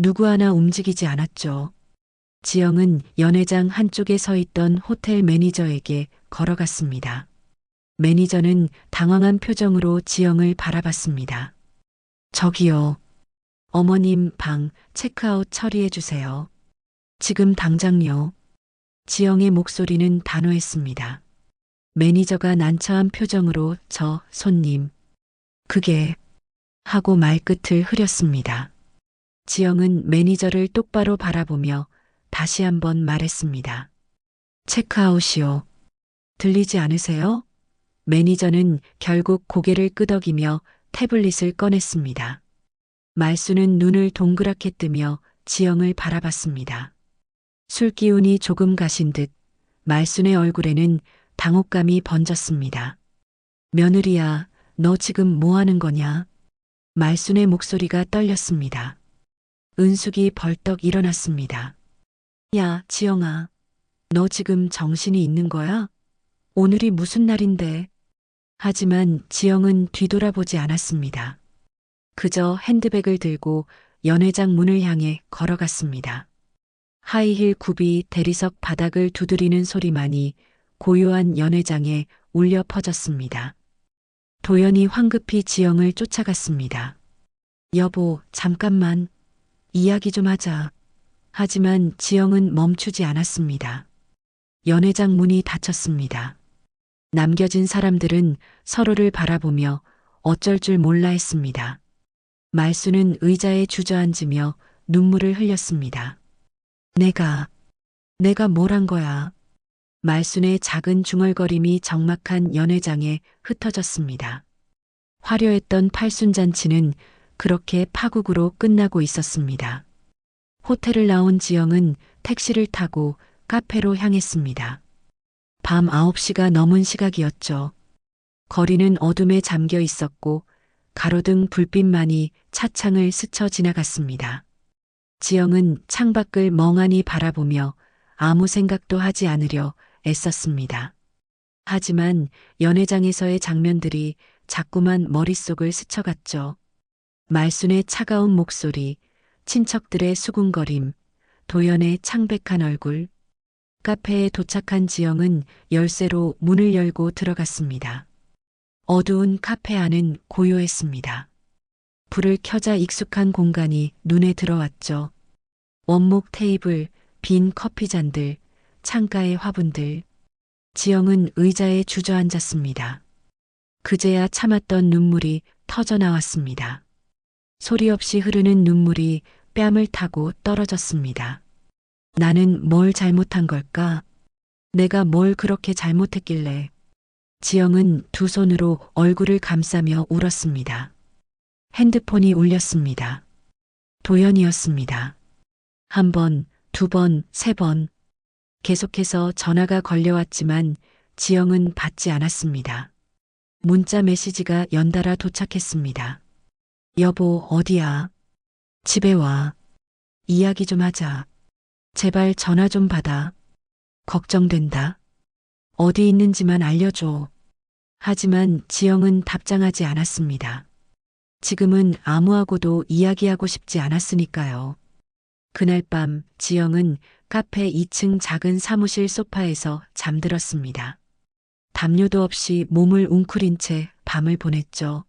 누구 하나 움직이지 않았죠. 지영은 연회장 한쪽에 서 있던 호텔 매니저에게 걸어갔습니다. 매니저는 당황한 표정으로 지영을 바라봤습니다. 저기요. 어머님 방 체크아웃 처리해 주세요. 지금 당장요. 지영의 목소리는 단호했습니다. 매니저가 난처한 표정으로 저 손님. 그게 하고 말끝을 흐렸습니다. 지영은 매니저를 똑바로 바라보며 다시 한번 말했습니다. 체크아웃이요. 들리지 않으세요? 매니저는 결국 고개를 끄덕이며 태블릿을 꺼냈습니다. 말수는 눈을 동그랗게 뜨며 지영을 바라봤습니다. 술 기운이 조금 가신 듯 말순의 얼굴에는 당혹감이 번졌습니다. 며느리야, 너 지금 뭐 하는 거냐? 말순의 목소리가 떨렸습니다. 은숙이 벌떡 일어났습니다. 야, 지영아. 너 지금 정신이 있는 거야? 오늘이 무슨 날인데? 하지만 지영은 뒤돌아보지 않았습니다. 그저 핸드백을 들고 연회장 문을 향해 걸어갔습니다. 하이힐 굽이 대리석 바닥을 두드리는 소리만이 고요한 연회장에 울려 퍼졌습니다. 도연이 황급히 지영을 쫓아갔습니다. 여보, 잠깐만. 이야기 좀 하자. 하지만 지영은 멈추지 않았습니다. 연회장 문이 닫혔습니다. 남겨진 사람들은 서로를 바라보며 어쩔 줄 몰라 했습니다. 말수는 의자에 주저앉으며 눈물을 흘렸습니다. 내가 뭘 한 거야? 말순의 작은 중얼거림이 적막한 연회장에 흩어졌습니다. 화려했던 팔순잔치는 그렇게 파국으로 끝나고 있었습니다. 호텔을 나온 지영은 택시를 타고 카페로 향했습니다. 밤 9시가 넘은 시각이었죠. 거리는 어둠에 잠겨 있었고 가로등 불빛만이 차창을 스쳐 지나갔습니다. 지영은 창밖을 멍하니 바라보며 아무 생각도 하지 않으려 애썼습니다. 하지만 연회장에서의 장면들이 자꾸만 머릿속을 스쳐갔죠. 말순의 차가운 목소리, 친척들의 수군거림, 도연의 창백한 얼굴. 카페에 도착한 지영은 열쇠로 문을 열고 들어갔습니다. 어두운 카페 안은 고요했습니다. 불을 켜자 익숙한 공간이 눈에 들어왔죠. 원목 테이블, 빈 커피잔들, 창가의 화분들. 지영은 의자에 주저앉았습니다. 그제야 참았던 눈물이 터져 나왔습니다. 소리 없이 흐르는 눈물이 뺨을 타고 떨어졌습니다. 나는 뭘 잘못한 걸까? 내가 뭘 그렇게 잘못했길래? 지영은 두 손으로 얼굴을 감싸며 울었습니다. 핸드폰이 울렸습니다. 도연이었습니다. 한 번, 두 번, 세 번. 계속해서 전화가 걸려왔지만 지영은 받지 않았습니다. 문자 메시지가 연달아 도착했습니다. 여보, 어디야? 집에 와. 이야기 좀 하자. 제발 전화 좀 받아. 걱정된다. 어디 있는지만 알려줘. 하지만 지영은 답장하지 않았습니다. 지금은 아무하고도 이야기하고 싶지 않았으니까요. 그날 밤 지영은 카페 2층 작은 사무실 소파에서 잠들었습니다. 담요도 없이 몸을 웅크린 채 밤을 보냈죠.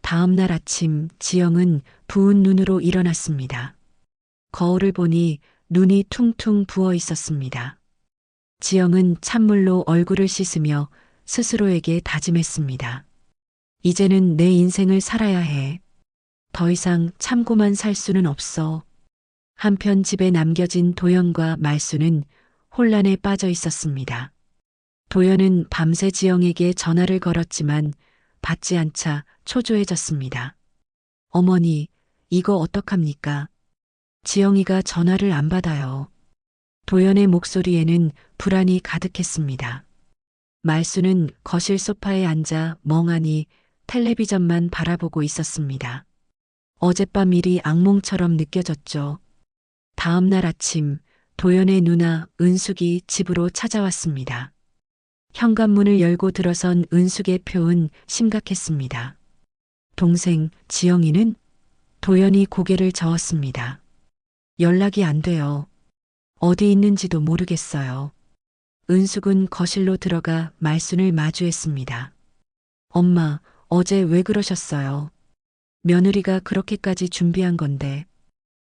다음 날 아침 지영은 부은 눈으로 일어났습니다. 거울을 보니 눈이 퉁퉁 부어 있었습니다. 지영은 찬물로 얼굴을 씻으며 스스로에게 다짐했습니다. 이제는 내 인생을 살아야 해. 더 이상 참고만 살 수는 없어. 한편 집에 남겨진 도연과 말수는 혼란에 빠져 있었습니다. 도연은 밤새 지영에게 전화를 걸었지만 받지 않자 초조해졌습니다. 어머니, 이거 어떡합니까? 지영이가 전화를 안 받아요. 도연의 목소리에는 불안이 가득했습니다. 말수는 거실 소파에 앉아 멍하니 텔레비전만 바라보고 있었습니다. 어젯밤 일이 악몽처럼 느껴졌죠. 다음 날 아침 도연의 누나 은숙이 집으로 찾아왔습니다. 현관문을 열고 들어선 은숙의 표은 심각했습니다. 동생 지영이는? 도연이 고개를 저었습니다. 연락이 안 돼요. 어디 있는지도 모르겠어요. 은숙은 거실로 들어가 말순을 마주했습니다. 엄마, 어제 왜 그러셨어요? 며느리가 그렇게까지 준비한 건데.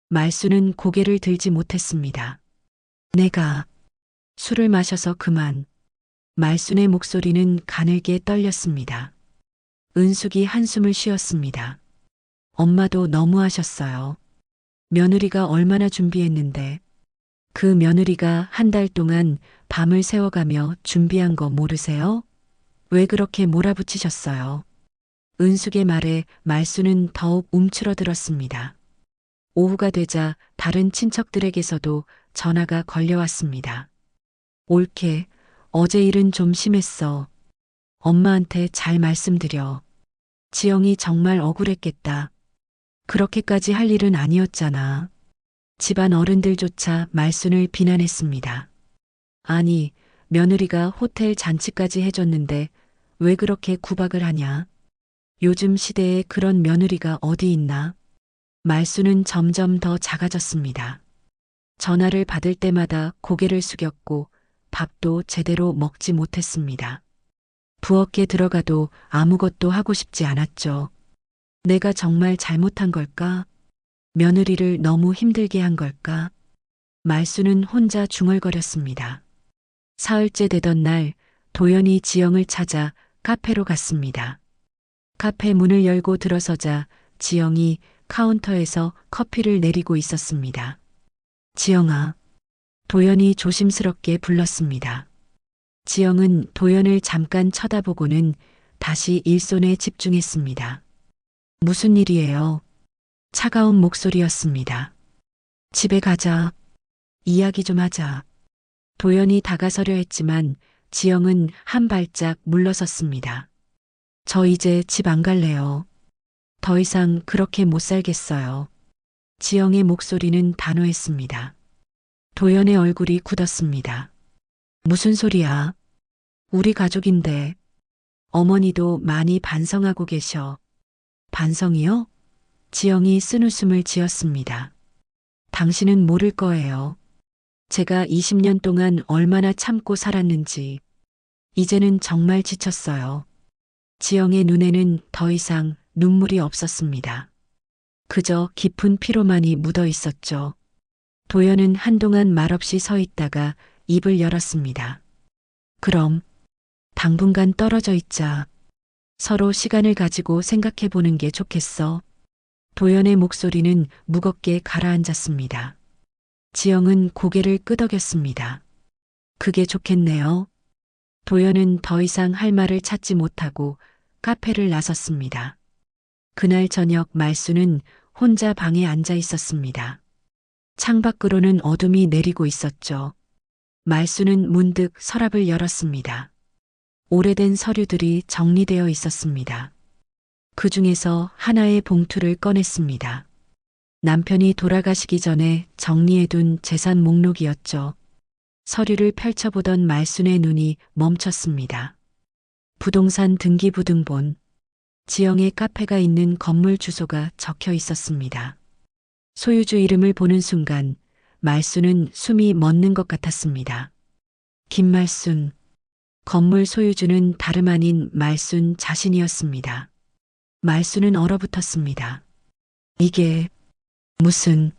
말순은 고개를 들지 못했습니다. 내가 술을 마셔서 그만. 말순의 목소리는 가늘게 떨렸습니다. 은숙이 한숨을 쉬었습니다. 엄마도 너무하셨어요. 며느리가 얼마나 준비했는데. 그 며느리가 한 달 동안 밤을 새워가며 준비한 거 모르세요? 왜 그렇게 몰아붙이셨어요? 은숙의 말에 말순은 더욱 움츠러들었습니다. 오후가 되자 다른 친척들에게서도 전화가 걸려왔습니다. 옳게, 어제 일은 좀 심했어. 엄마한테 잘 말씀드려. 지영이 정말 억울했겠다. 그렇게까지 할 일은 아니었잖아. 집안 어른들조차 말순을 비난했습니다. 아니, 며느리가 호텔 잔치까지 해줬는데 왜 그렇게 구박을 하냐? 요즘 시대에 그런 며느리가 어디 있나? 말순은 점점 더 작아졌습니다. 전화를 받을 때마다 고개를 숙였고 밥도 제대로 먹지 못했습니다. 부엌에 들어가도 아무것도 하고 싶지 않았죠. 내가 정말 잘못한 걸까? 며느리를 너무 힘들게 한 걸까? 말순은 혼자 중얼거렸습니다. 사흘째 되던 날 도연이 지영을 찾아 카페로 갔습니다. 카페 문을 열고 들어서자 지영이 카운터에서 커피를 내리고 있었습니다. 지영아. 도연이 조심스럽게 불렀습니다. 지영은 도연을 잠깐 쳐다보고는 다시 일손에 집중했습니다. 무슨 일이에요? 차가운 목소리였습니다. 집에 가자. 이야기 좀 하자. 도연이 다가서려 했지만 지영은 한 발짝 물러섰습니다. 저 이제 집 안 갈래요. 더 이상 그렇게 못 살겠어요. 지영의 목소리는 단호했습니다. 도연의 얼굴이 굳었습니다. 무슨 소리야? 우리 가족인데. 어머니도 많이 반성하고 계셔. 반성이요? 지영이 쓴웃음을 지었습니다. 당신은 모를 거예요. 제가 20년 동안 얼마나 참고 살았는지. 이제는 정말 지쳤어요. 지영의 눈에는 더 이상 눈물이 없었습니다. 그저 깊은 피로만이 묻어 있었죠. 도연은 한동안 말없이 서 있다가 입을 열었습니다. 그럼 당분간 떨어져 있자. 서로 시간을 가지고 생각해 보는 게 좋겠어. 도연의 목소리는 무겁게 가라앉았습니다. 지영은 고개를 끄덕였습니다. 그게 좋겠네요. 도연은 더 이상 할 말을 찾지 못하고 카페를 나섰습니다. 그날 저녁 말순은 혼자 방에 앉아 있었습니다. 창밖으로는 어둠이 내리고 있었죠. 말순은 문득 서랍을 열었습니다. 오래된 서류들이 정리되어 있었습니다. 그 중에서 하나의 봉투를 꺼냈습니다. 남편이 돌아가시기 전에 정리해둔 재산 목록이었죠. 서류를 펼쳐보던 말순의 눈이 멈췄습니다. 부동산 등기부등본, 지영의 카페가 있는 건물 주소가 적혀 있었습니다. 소유주 이름을 보는 순간 말순은 숨이 멎는 것 같았습니다. 김말순. 건물 소유주는 다름 아닌 말순 자신이었습니다. 말순은 얼어붙었습니다. 이게 무슨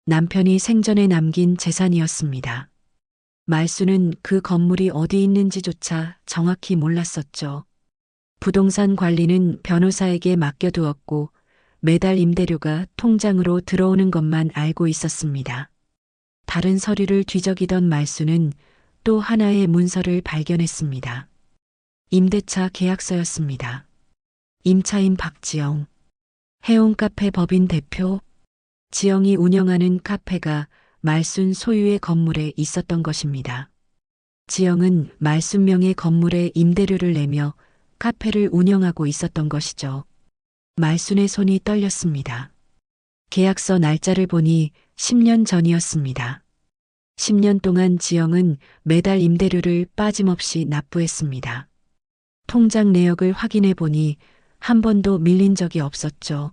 남편이 생전에 남긴 재산이었습니다. 말순은 그 건물이 어디 있는지조차 정확히 몰랐었죠. 부동산 관리는 변호사에게 맡겨두었고 매달 임대료가 통장으로 들어오는 것만 알고 있었습니다. 다른 서류를 뒤적이던 말순은 또 하나의 문서를 발견했습니다. 임대차 계약서였습니다. 임차인 박지영. 해운카페 법인 대표. 지영이 운영하는 카페가 말순 소유의 건물에 있었던 것입니다. 지영은 말순 명의 건물에 임대료를 내며 카페를 운영하고 있었던 것이죠. 말순의 손이 떨렸습니다. 계약서 날짜를 보니 10년 전이었습니다. 10년 동안 지영은 매달 임대료를 빠짐없이 납부했습니다. 통장 내역을 확인해 보니 한 번도 밀린 적이 없었죠.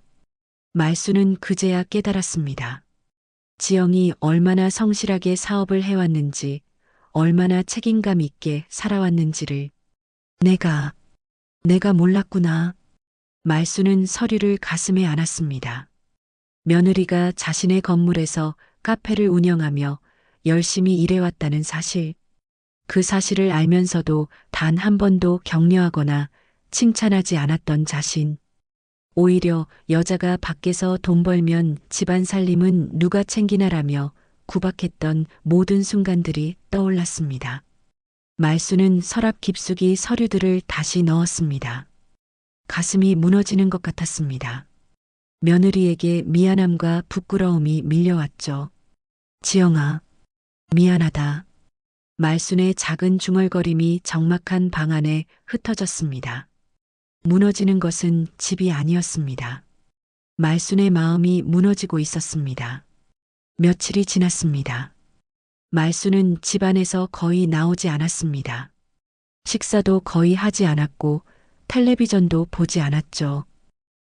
말수는 그제야 깨달았습니다. 지영이 얼마나 성실하게 사업을 해왔는지, 얼마나 책임감 있게 살아왔는지를. 내가 몰랐구나. 말수는 서류를 가슴에 안았습니다. 며느리가 자신의 건물에서 카페를 운영하며 열심히 일해왔다는 사실. 그 사실을 알면서도 단 한 번도 격려하거나 칭찬하지 않았던 자신. 오히려 여자가 밖에서 돈 벌면 집안 살림은 누가 챙기나라며 구박했던 모든 순간들이 떠올랐습니다. 말수는 서랍 깊숙이 서류들을 다시 넣었습니다. 가슴이 무너지는 것 같았습니다. 며느리에게 미안함과 부끄러움이 밀려왔죠. 지영아, 미안하다. 말순의 작은 중얼거림이 적막한 방 안에 흩어졌습니다. 무너지는 것은 집이 아니었습니다. 말순의 마음이 무너지고 있었습니다. 며칠이 지났습니다. 말순은 집안에서 거의 나오지 않았습니다. 식사도 거의 하지 않았고 텔레비전도 보지 않았죠.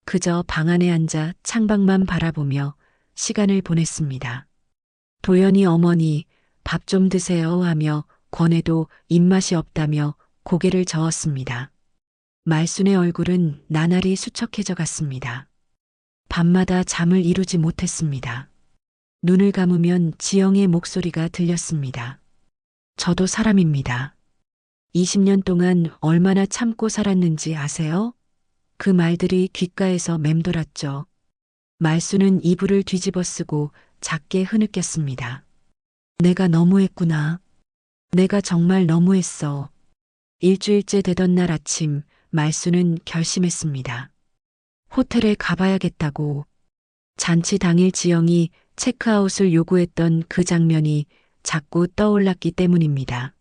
그저 방 안에 앉아 창밖만 바라보며 시간을 보냈습니다. 도연이 어머니 밥 좀 드세요 하며 권해도 입맛이 없다며 고개를 저었습니다. 말순의 얼굴은 나날이 수척해져 갔습니다. 밤마다 잠을 이루지 못했습니다. 눈을 감으면 지영의 목소리가 들렸습니다. 저도 사람입니다. 20년 동안 얼마나 참고 살았는지 아세요? 그 말들이 귓가에서 맴돌았죠. 말수는 이불을 뒤집어 쓰고 작게 흐느꼈습니다. 내가 너무했구나. 내가 정말 너무했어. 일주일째 되던 날 아침 말수는 결심했습니다. 호텔에 가봐야겠다고. 잔치 당일 지영이 체크아웃을 요구했던 그 장면이 자꾸 떠올랐기 때문입니다.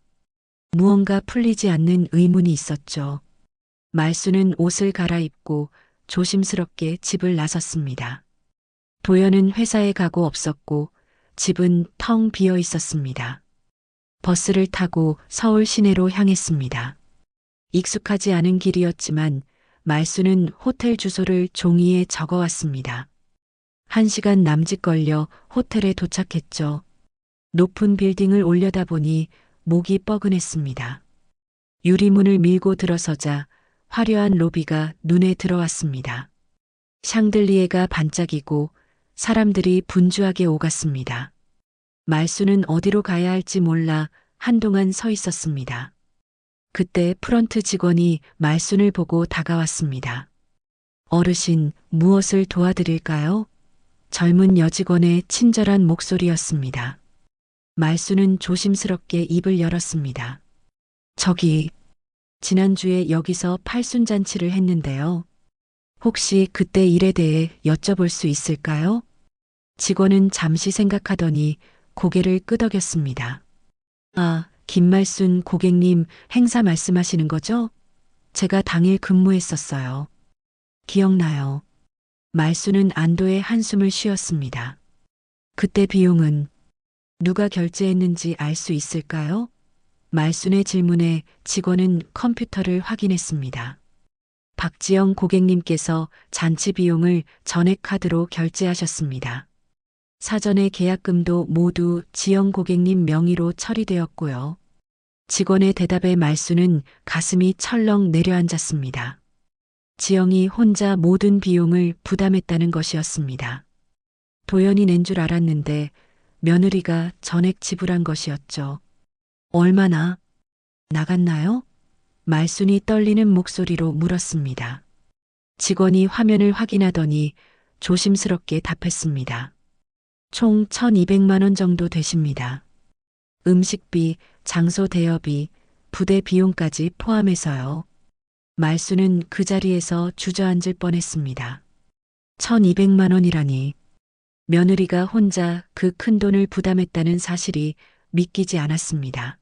무언가 풀리지 않는 의문이 있었죠. 말수는 옷을 갈아입고 조심스럽게 집을 나섰습니다. 도연은 회사에 가고 없었고 집은 텅 비어 있었습니다. 버스를 타고 서울 시내로 향했습니다. 익숙하지 않은 길이었지만 말수는 호텔 주소를 종이에 적어왔습니다. 1시간 남짓 걸려 호텔에 도착했죠. 높은 빌딩을 올려다보니 목이 뻐근했습니다. 유리문을 밀고 들어서자 화려한 로비가 눈에 들어왔습니다. 샹들리에가 반짝이고 사람들이 분주하게 오갔습니다. 말수는 어디로 가야 할지 몰라 한동안 서 있었습니다. 그때 프런트 직원이 말순을 보고 다가왔습니다. 어르신, 무엇을 도와드릴까요? 젊은 여직원의 친절한 목소리였습니다. 말수는 조심스럽게 입을 열었습니다. 저기, 지난주에 여기서 팔순잔치를 했는데요. 혹시 그때 일에 대해 여쭤볼 수 있을까요? 직원은 잠시 생각하더니 고개를 끄덕였습니다. 아, 김말순 고객님 행사 말씀하시는 거죠? 제가 당일 근무했었어요. 기억나요. 말수는 안도의 한숨을 쉬었습니다. 그때 비용은 누가 결제했는지 알 수 있을까요? 말순의 질문에 직원은 컴퓨터를 확인했습니다. 박지영 고객님께서 잔치 비용을 전액카드로 결제하셨습니다. 사전의 계약금도 모두 지영 고객님 명의로 처리되었고요. 직원의 대답에 말수는 가슴이 철렁 내려앉았습니다. 지영이 혼자 모든 비용을 부담했다는 것이었습니다. 도연이 낸 줄 알았는데 며느리가 전액 지불한 것이었죠. 얼마나 나갔나요? 말순이 떨리는 목소리로 물었습니다. 직원이 화면을 확인하더니 조심스럽게 답했습니다. 총 1,200만 원 정도 되십니다. 음식비, 장소 대여비, 부대 비용까지 포함해서요. 말수는 그 자리에서 주저앉을 뻔했습니다. 1,200만 원이라니. 며느리가 혼자 그 큰 돈을 부담했다는 사실이 믿기지 않았습니다.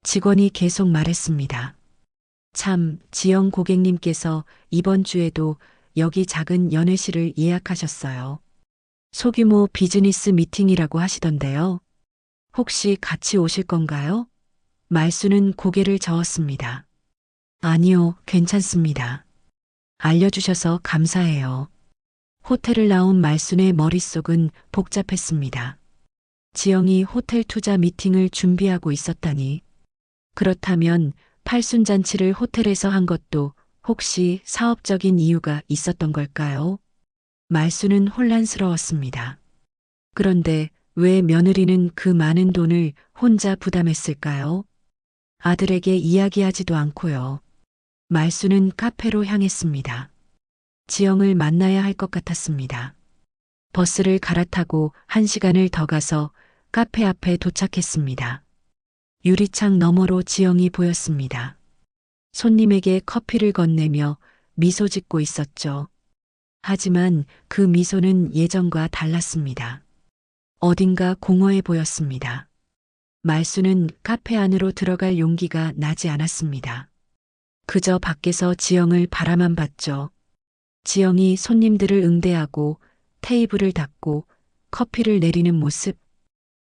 직원이 계속 말했습니다. 참, 지영 고객님께서 이번 주에도 여기 작은 연회실을 예약하셨어요. 소규모 비즈니스 미팅이라고 하시던데요. 혹시 같이 오실 건가요? 말수는 고개를 저었습니다. 아니요, 괜찮습니다. 알려주셔서 감사해요. 호텔을 나온 말순의 머릿속은 복잡했습니다. 지영이 호텔 투자 미팅을 준비하고 있었다니. 그렇다면 팔순잔치를 호텔에서 한 것도 혹시 사업적인 이유가 있었던 걸까요? 말수는 혼란스러웠습니다. 그런데 왜 며느리는 그 많은 돈을 혼자 부담했을까요? 아들에게 이야기하지도 않고요. 말수는 카페로 향했습니다. 지영을 만나야 할 것 같았습니다. 버스를 갈아타고 1시간을 더 가서 카페 앞에 도착했습니다. 유리창 너머로 지영이 보였습니다. 손님에게 커피를 건네며 미소 짓고 있었죠. 하지만 그 미소는 예전과 달랐습니다. 어딘가 공허해 보였습니다. 말수는 카페 안으로 들어갈 용기가 나지 않았습니다. 그저 밖에서 지영을 바라만 봤죠. 지영이 손님들을 응대하고 테이블을 닦고 커피를 내리는 모습.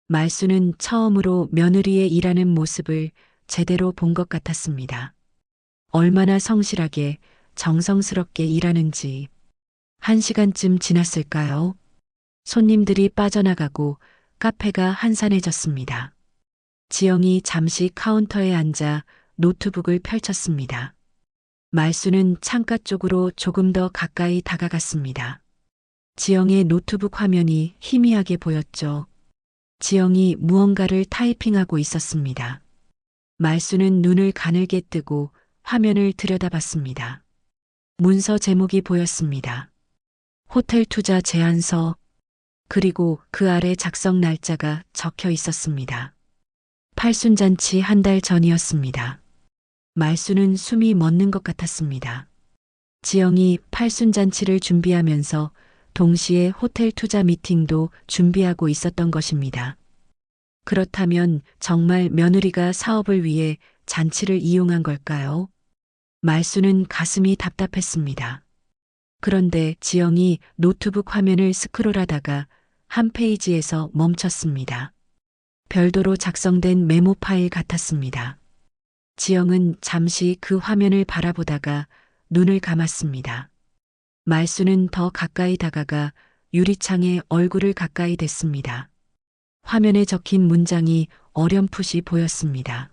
말수는 처음으로 며느리의 일하는 모습을 제대로 본 것 같았습니다. 얼마나 성실하게 정성스럽게 일하는지. 1시간쯤 지났을까요? 손님들이 빠져나가고 카페가 한산해졌습니다. 지영이 잠시 카운터에 앉아 노트북을 펼쳤습니다. 말수는 창가 쪽으로 조금 더 가까이 다가갔습니다. 지영의 노트북 화면이 희미하게 보였죠. 지영이 무언가를 타이핑하고 있었습니다. 말수는 눈을 가늘게 뜨고 화면을 들여다봤습니다. 문서 제목이 보였습니다. 호텔 투자 제안서, 그리고 그 아래 작성 날짜가 적혀 있었습니다. 팔순잔치 1달 전이었습니다. 말수는 숨이 멎는 것 같았습니다. 지영이 팔순잔치를 준비하면서 동시에 호텔 투자 미팅도 준비하고 있었던 것입니다. 그렇다면 정말 며느리가 사업을 위해 잔치를 이용한 걸까요? 말수는 가슴이 답답했습니다. 그런데 지영이 노트북 화면을 스크롤하다가 한 페이지에서 멈췄습니다. 별도로 작성된 메모 파일 같았습니다. 지영은 잠시 그 화면을 바라보다가 눈을 감았습니다. 말수는 더 가까이 다가가 유리창에 얼굴을 가까이 댔습니다. 화면에 적힌 문장이 어렴풋이 보였습니다.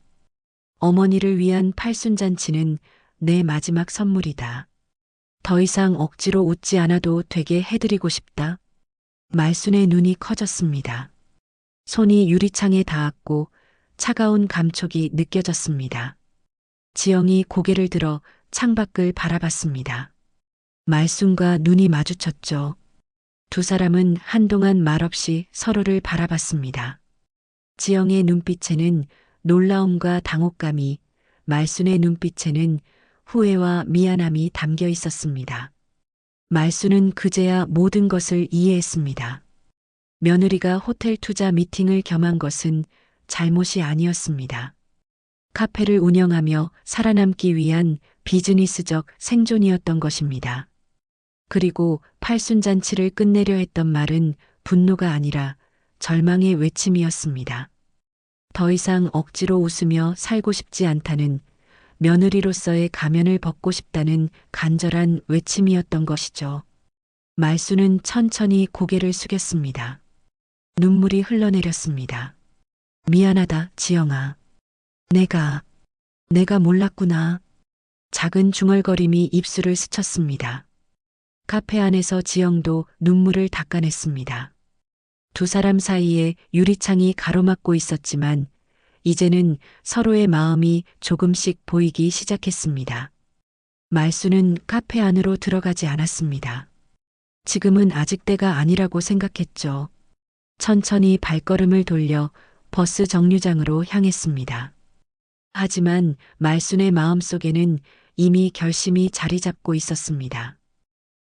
어머니를 위한 팔순잔치는 내 마지막 선물이다. 더 이상 억지로 웃지 않아도 되게 해드리고 싶다. 말순의 눈이 커졌습니다. 손이 유리창에 닿았고 차가운 감촉이 느껴졌습니다. 지영이 고개를 들어 창밖을 바라봤습니다. 말순과 눈이 마주쳤죠. 두 사람은 한동안 말없이 서로를 바라봤습니다. 지영의 눈빛에는 놀라움과 당혹감이, 말순의 눈빛에는 후회와 미안함이 담겨 있었습니다. 말순은 그제야 모든 것을 이해했습니다. 며느리가 호텔 투자 미팅을 겸한 것은 잘못이 아니었습니다. 카페를 운영하며 살아남기 위한 비즈니스적 생존이었던 것입니다. 그리고 팔순잔치를 끝내려 했던 말은 분노가 아니라 절망의 외침이었습니다. 더 이상 억지로 웃으며 살고 싶지 않다는, 며느리로서의 가면을 벗고 싶다는 간절한 외침이었던 것이죠. 말수는 천천히 고개를 숙였습니다. 눈물이 흘러내렸습니다. 미안하다, 지영아. 내가 몰랐구나. 작은 중얼거림이 입술을 스쳤습니다. 카페 안에서 지영도 눈물을 닦아냈습니다. 두 사람 사이에 유리창이 가로막고 있었지만 이제는 서로의 마음이 조금씩 보이기 시작했습니다. 말수는 카페 안으로 들어가지 않았습니다. 지금은 아직 때가 아니라고 생각했죠. 천천히 발걸음을 돌려 버스 정류장으로 향했습니다. 하지만 말순의 마음속에는 이미 결심이 자리 잡고 있었습니다.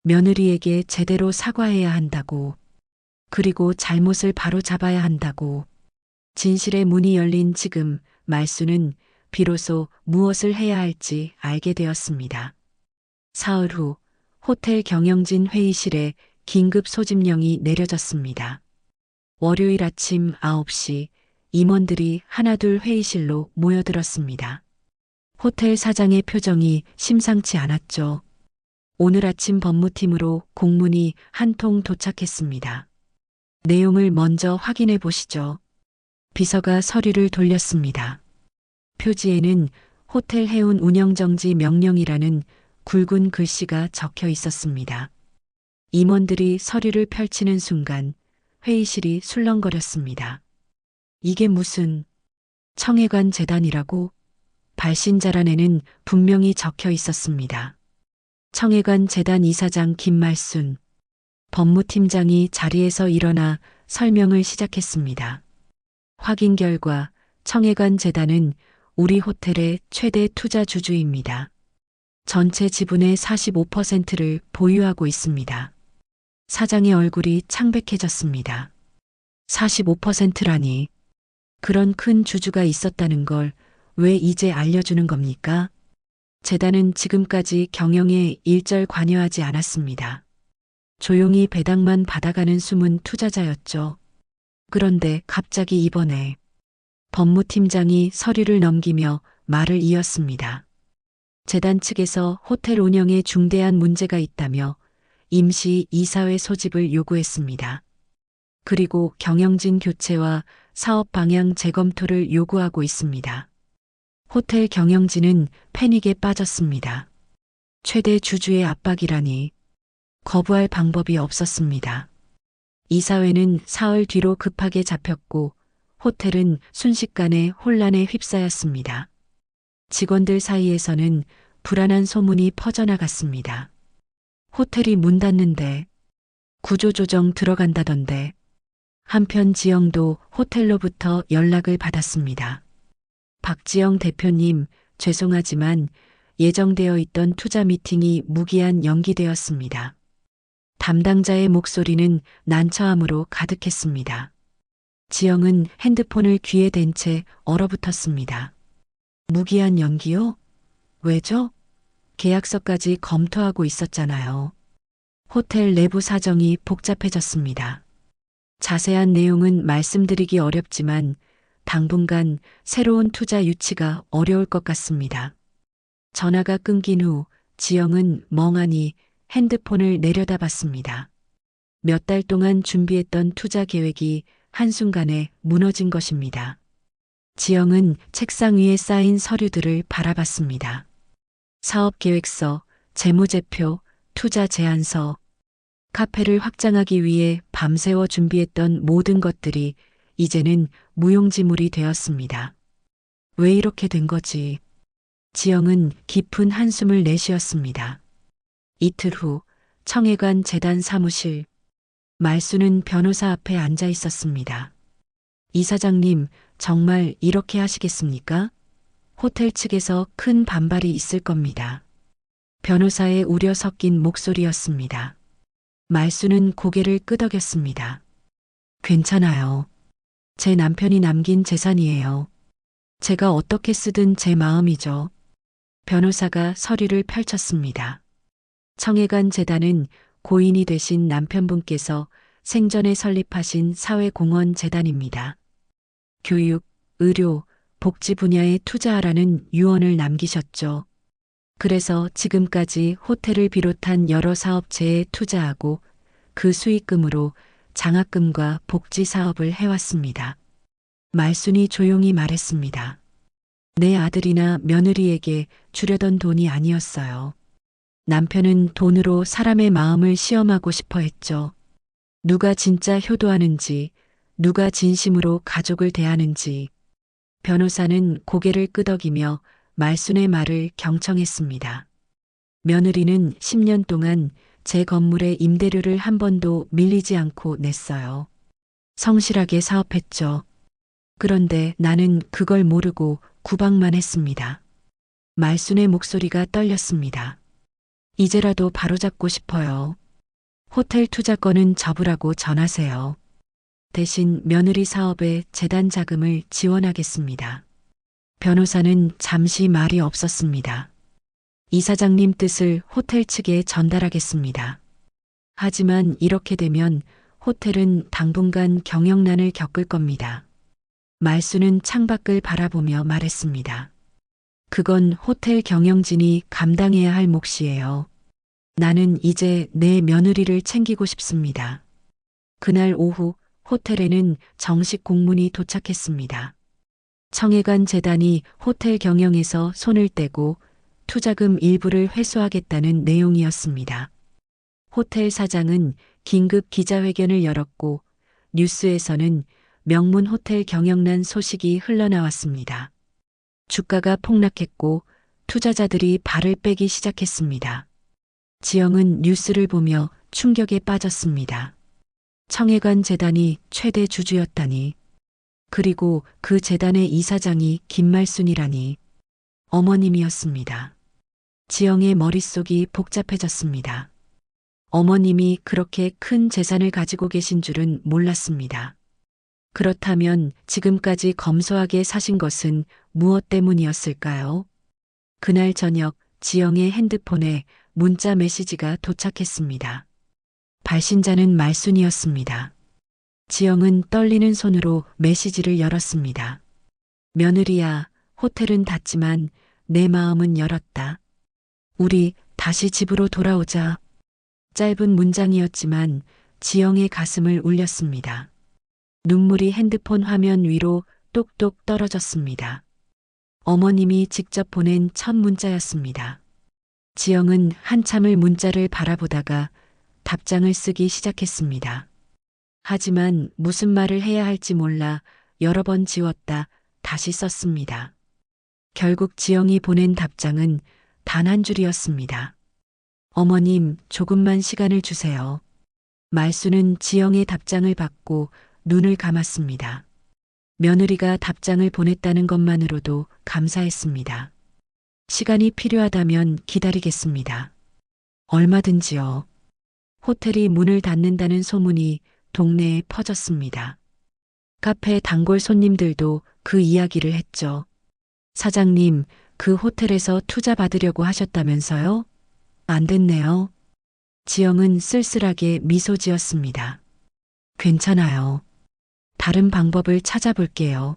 며느리에게 제대로 사과해야 한다고, 그리고 잘못을 바로잡아야 한다고. 진실의 문이 열린 지금 말수는 비로소 무엇을 해야 할지 알게 되었습니다. 사흘 후 호텔 경영진 회의실에 긴급 소집령이 내려졌습니다. 월요일 아침 9시 임원들이 하나둘 회의실로 모여들었습니다. 호텔 사장의 표정이 심상치 않았죠. 오늘 아침 법무팀으로 공문이 한 통 도착했습니다. 내용을 먼저 확인해 보시죠. 비서가 서류를 돌렸습니다. 표지에는 호텔 해운 운영정지 명령이라는 굵은 글씨가 적혀 있었습니다. 임원들이 서류를 펼치는 순간 회의실이 술렁거렸습니다. 이게 무슨 청해관 재단이라고? 발신자란에는 분명히 적혀 있었습니다. 청해관 재단 이사장 김말순. 법무팀장이 자리에서 일어나 설명을 시작했습니다. 확인 결과 청해관 재단은 우리 호텔의 최대 투자 주주입니다. 전체 지분의 45%를 보유하고 있습니다. 사장의 얼굴이 창백해졌습니다. 45%라니. 그런 큰 주주가 있었다는 걸 왜 이제 알려주는 겁니까? 재단은 지금까지 경영에 일절 관여하지 않았습니다. 조용히 배당만 받아가는 숨은 투자자였죠. 그런데 갑자기 이번에 법무팀장이 서류를 넘기며 말을 이었습니다. 재단 측에서 호텔 운영에 중대한 문제가 있다며 임시 이사회 소집을 요구했습니다. 그리고 경영진 교체와 사업 방향 재검토를 요구하고 있습니다. 호텔 경영진은 패닉에 빠졌습니다. 최대 주주의 압박이라니 거부할 방법이 없었습니다. 이사회는 사흘 뒤로 급하게 잡혔고 호텔은 순식간에 혼란에 휩싸였습니다. 직원들 사이에서는 불안한 소문이 퍼져나갔습니다. 호텔이 문 닫는데, 구조조정 들어간다던데. 한편 지영도 호텔로부터 연락을 받았습니다. 박지영 대표님, 죄송하지만 예정되어 있던 투자 미팅이 무기한 연기되었습니다. 담당자의 목소리는 난처함으로 가득했습니다. 지영은 핸드폰을 귀에 댄 채 얼어붙었습니다. 무기한 연기요? 왜죠? 계약서까지 검토하고 있었잖아요. 호텔 내부 사정이 복잡해졌습니다. 자세한 내용은 말씀드리기 어렵지만 당분간 새로운 투자 유치가 어려울 것 같습니다. 전화가 끊긴 후 지영은 멍하니 핸드폰을 내려다봤습니다. 몇 달 동안 준비했던 투자 계획이 한순간에 무너진 것입니다. 지영은 책상 위에 쌓인 서류들을 바라봤습니다. 사업계획서, 재무제표, 투자 제안서, 카페를 확장하기 위해 밤새워 준비했던 모든 것들이 이제는 무용지물이 되었습니다. 왜 이렇게 된 거지? 지영은 깊은 한숨을 내쉬었습니다. 이틀 후 청해관 재단 사무실. 말수는 변호사 앞에 앉아 있었습니다. 이사장님, 정말 이렇게 하시겠습니까? 호텔 측에서 큰 반발이 있을 겁니다. 변호사의 우려 섞인 목소리였습니다. 말수는 고개를 끄덕였습니다. 괜찮아요. 제 남편이 남긴 재산이에요. 제가 어떻게 쓰든 제 마음이죠. 변호사가 서류를 펼쳤습니다. 청해관 재단은 고인이 되신 남편분께서 생전에 설립하신 사회공헌 재단입니다. 교육, 의료, 복지 분야에 투자하라는 유언을 남기셨죠. 그래서 지금까지 호텔을 비롯한 여러 사업체에 투자하고 그 수익금으로 장학금과 복지 사업을 해왔습니다. 말순이 조용히 말했습니다. 내 아들이나 며느리에게 주려던 돈이 아니었어요. 남편은 돈으로 사람의 마음을 시험하고 싶어 했죠. 누가 진짜 효도하는지, 누가 진심으로 가족을 대하는지. 변호사는 고개를 끄덕이며 말순의 말을 경청했습니다. 며느리는 10년 동안 제 건물의 임대료를 한 번도 밀리지 않고 냈어요. 성실하게 사업했죠. 그런데 나는 그걸 모르고 구박만 했습니다. 말순의 목소리가 떨렸습니다. 이제라도 바로잡고 싶어요. 호텔 투자권은 접으라고 전하세요. 대신 며느리 사업에 재단 자금을 지원하겠습니다. 변호사는 잠시 말이 없었습니다. 이사장님 뜻을 호텔 측에 전달하겠습니다. 하지만 이렇게 되면 호텔은 당분간 경영난을 겪을 겁니다. 말수는 창밖을 바라보며 말했습니다. 그건 호텔 경영진이 감당해야 할 몫이에요. 나는 이제 내 며느리를 챙기고 싶습니다. 그날 오후 호텔에는 정식 공문이 도착했습니다. 청해관 재단이 호텔 경영에서 손을 떼고 투자금 일부를 회수하겠다는 내용이었습니다. 호텔 사장은 긴급 기자회견을 열었고 뉴스에서는 명문 호텔 경영난 소식이 흘러나왔습니다. 주가가 폭락했고 투자자들이 발을 빼기 시작했습니다. 지영은 뉴스를 보며 충격에 빠졌습니다. 청해관 재단이 최대 주주였다니. 그리고 그 재단의 이사장이 김말순이라니. 어머님이었습니다. 지영의 머릿속이 복잡해졌습니다. 어머님이 그렇게 큰 재산을 가지고 계신 줄은 몰랐습니다. 그렇다면 지금까지 검소하게 사신 것은 무엇 때문이었을까요? 그날 저녁 지영의 핸드폰에 문자 메시지가 도착했습니다. 발신자는 말순이었습니다. 지영은 떨리는 손으로 메시지를 열었습니다. 며느리야, 호텔은 닫지만 내 마음은 열었다. 우리 다시 집으로 돌아오자. 짧은 문장이었지만 지영의 가슴을 울렸습니다. 눈물이 핸드폰 화면 위로 똑똑 떨어졌습니다. 어머님이 직접 보낸 첫 문자였습니다. 지영은 한참을 문자를 바라보다가 답장을 쓰기 시작했습니다. 하지만 무슨 말을 해야 할지 몰라 여러 번 지웠다 다시 썼습니다. 결국 지영이 보낸 답장은 단 한 줄이었습니다. 어머님, 조금만 시간을 주세요. 말수는 지영의 답장을 받고 눈을 감았습니다. 며느리가 답장을 보냈다는 것만으로도 감사했습니다. 시간이 필요하다면 기다리겠습니다. 얼마든지요. 호텔이 문을 닫는다는 소문이 동네에 퍼졌습니다. 카페 단골 손님들도 그 이야기를 했죠. 사장님, 그 호텔에서 투자 받으려고 하셨다면서요? 안 됐네요. 지영은 쓸쓸하게 미소 지었습니다. 괜찮아요. 다른 방법을 찾아볼게요.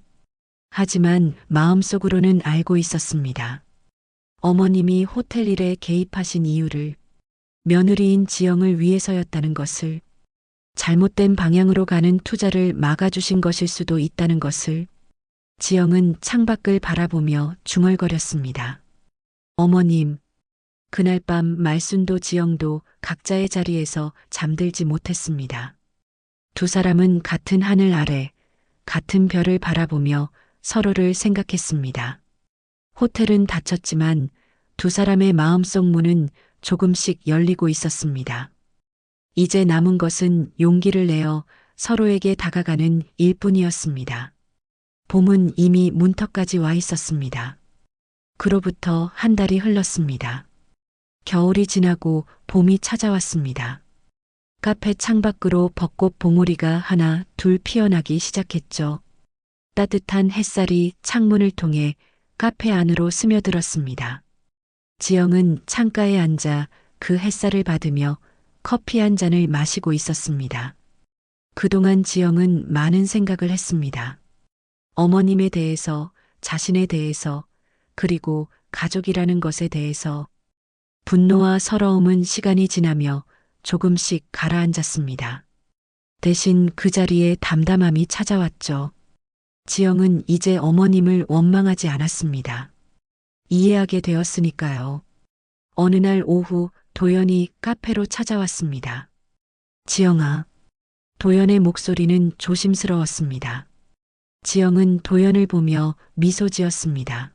하지만 마음속으로는 알고 있었습니다. 어머님이 호텔 일에 개입하신 이유를 며느리인 지영을 위해서였다는 것을, 잘못된 방향으로 가는 투자를 막아주신 것일 수도 있다는 것을. 지영은 창밖을 바라보며 중얼거렸습니다. 어머님, 그날 밤 말순도 지영도 각자의 자리에서 잠들지 못했습니다. 두 사람은 같은 하늘 아래, 같은 별을 바라보며 서로를 생각했습니다. 호텔은 닫혔지만 두 사람의 마음속 문은 조금씩 열리고 있었습니다. 이제 남은 것은 용기를 내어 서로에게 다가가는 일뿐이었습니다. 봄은 이미 문턱까지 와 있었습니다. 그로부터 한 달이 흘렀습니다. 겨울이 지나고 봄이 찾아왔습니다. 카페 창밖으로 벚꽃 봉오리가 하나 둘 피어나기 시작했죠. 따뜻한 햇살이 창문을 통해 카페 안으로 스며들었습니다. 지영은 창가에 앉아 그 햇살을 받으며 커피 한 잔을 마시고 있었습니다. 그동안 지영은 많은 생각을 했습니다. 어머님에 대해서, 자신에 대해서, 그리고 가족이라는 것에 대해서. 분노와 서러움은 시간이 지나며 조금씩 가라앉았습니다. 대신 그 자리에 담담함이 찾아왔죠. 지영은 이제 어머님을 원망하지 않았습니다. 이해하게 되었으니까요. 어느 날 오후 도연이 카페로 찾아왔습니다. 지영아. 도연의 목소리는 조심스러웠습니다. 지영은 도연을 보며 미소 지었습니다.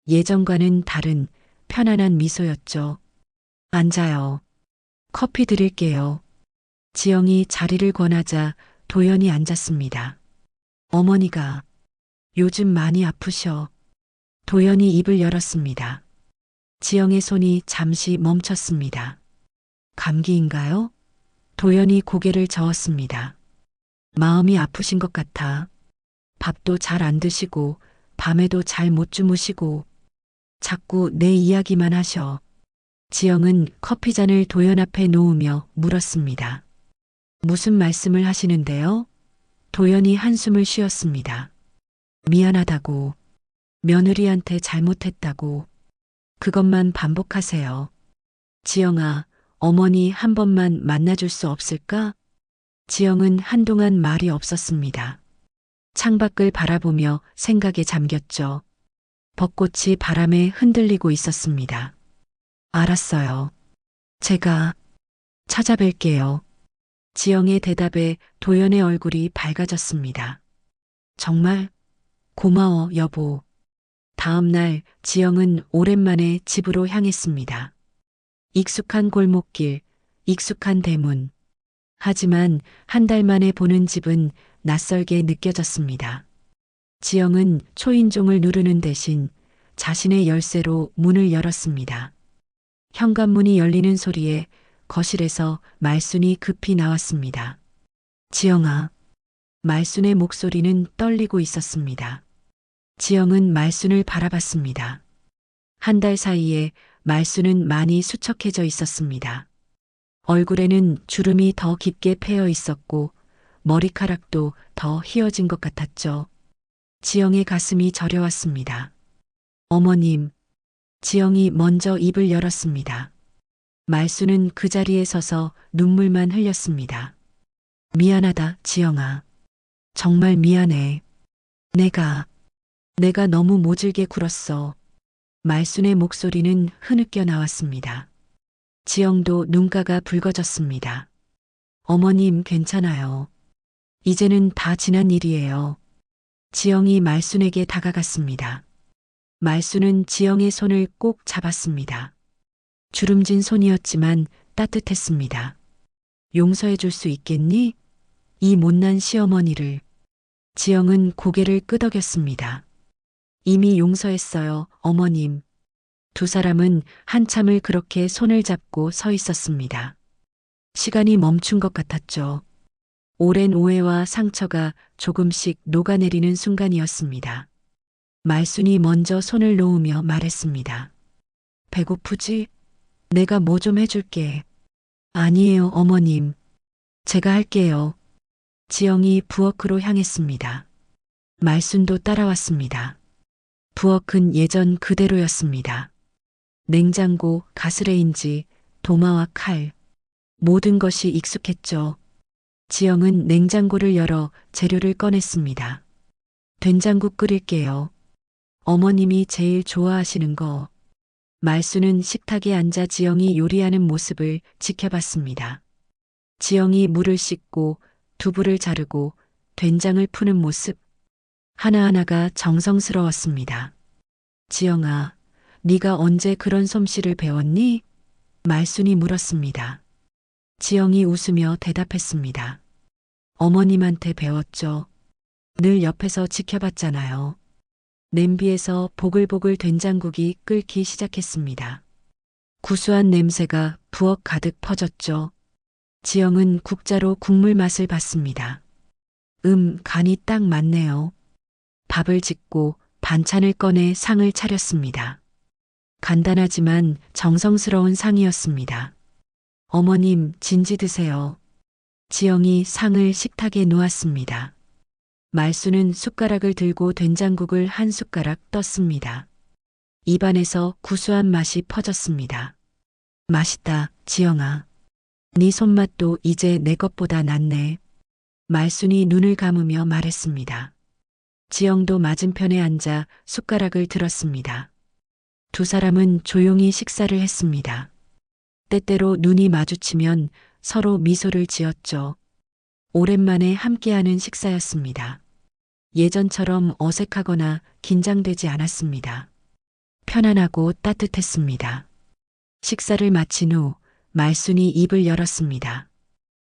예전과는 다른 편안한 미소였죠. 앉아요. 커피 드릴게요. 지영이 자리를 권하자 도연이 앉았습니다. 어머니가 요즘 많이 아프셔. 도연이 입을 열었습니다. 지영의 손이 잠시 멈췄습니다. 감기인가요? 도연이 고개를 저었습니다. 마음이 아프신 것 같아. 밥도 잘 안 드시고 밤에도 잘 못 주무시고 자꾸 내 이야기만 하셔. 지영은 커피잔을 도연 앞에 놓으며 물었습니다. 무슨 말씀을 하시는데요? 도연이 한숨을 쉬었습니다. 미안하다고, 며느리한테 잘못했다고, 그것만 반복하세요. 지영아, 어머니 한 번만 만나줄 수 없을까? 지영은 한동안 말이 없었습니다. 창밖을 바라보며 생각에 잠겼죠. 벚꽃이 바람에 흔들리고 있었습니다. 알았어요. 제가 찾아뵐게요. 지영의 대답에 도연의 얼굴이 밝아졌습니다. 정말 고마워, 여보. 다음 날 지영은 오랜만에 집으로 향했습니다. 익숙한 골목길, 익숙한 대문. 하지만 한 달 만에 보는 집은 낯설게 느껴졌습니다. 지영은 초인종을 누르는 대신 자신의 열쇠로 문을 열었습니다. 현관문이 열리는 소리에 거실에서 말순이 급히 나왔습니다. 지영아. 말순의 목소리는 떨리고 있었습니다. 지영은 말순을 바라봤습니다. 한 달 사이에 말순은 많이 수척해져 있었습니다. 얼굴에는 주름이 더 깊게 패여 있었고 머리카락도 더 휘어진 것 같았죠. 지영의 가슴이 저려왔습니다. 어머님. 지영이 먼저 입을 열었습니다. 말순은 그 자리에 서서 눈물만 흘렸습니다. 미안하다, 지영아. 정말 미안해. 내가 너무 모질게 굴었어. 말순의 목소리는 흐느껴 나왔습니다. 지영도 눈가가 붉어졌습니다. 어머님 괜찮아요. 이제는 다 지난 일이에요. 지영이 말순에게 다가갔습니다. 말순은 지영의 손을 꼭 잡았습니다. 주름진 손이었지만 따뜻했습니다. 용서해 줄 수 있겠니? 이 못난 시어머니를. 지영은 고개를 끄덕였습니다. 이미 용서했어요, 어머님. 두 사람은 한참을 그렇게 손을 잡고 서 있었습니다. 시간이 멈춘 것 같았죠. 오랜 오해와 상처가 조금씩 녹아내리는 순간이었습니다. 말순이 먼저 손을 놓으며 말했습니다. 배고프지? 내가 뭐 좀 해줄게. 아니에요, 어머님. 제가 할게요. 지영이 부엌으로 향했습니다. 말순도 따라왔습니다. 부엌은 예전 그대로였습니다. 냉장고, 가스레인지, 도마와 칼. 모든 것이 익숙했죠. 지영은 냉장고를 열어 재료를 꺼냈습니다. 된장국 끓일게요. 어머님이 제일 좋아하시는 거. 말순은 식탁에 앉아 지영이 요리하는 모습을 지켜봤습니다. 지영이 물을 씻고 두부를 자르고 된장을 푸는 모습. 하나하나가 정성스러웠습니다. 지영아, 네가 언제 그런 솜씨를 배웠니? 말순이 물었습니다. 지영이 웃으며 대답했습니다. 어머님한테 배웠죠. 늘 옆에서 지켜봤잖아요. 냄비에서 보글보글 된장국이 끓기 시작했습니다. 구수한 냄새가 부엌 가득 퍼졌죠. 지영은 국자로 국물 맛을 봤습니다. 간이 딱 맞네요. 밥을 짓고 반찬을 꺼내 상을 차렸습니다. 간단하지만 정성스러운 상이었습니다. 어머님, 진지 드세요. 지영이 상을 식탁에 놓았습니다. 말순은 숟가락을 들고 된장국을 한 숟가락 떴습니다. 입안에서 구수한 맛이 퍼졌습니다. 맛있다, 지영아. 네 손맛도 이제 내 것보다 낫네. 말순이 눈을 감으며 말했습니다. 지영도 맞은편에 앉아 숟가락을 들었습니다. 두 사람은 조용히 식사를 했습니다. 때때로 눈이 마주치면 서로 미소를 지었죠. 오랜만에 함께하는 식사였습니다. 예전처럼 어색하거나 긴장되지 않았습니다. 편안하고 따뜻했습니다. 식사를 마친 후 말순이 입을 열었습니다.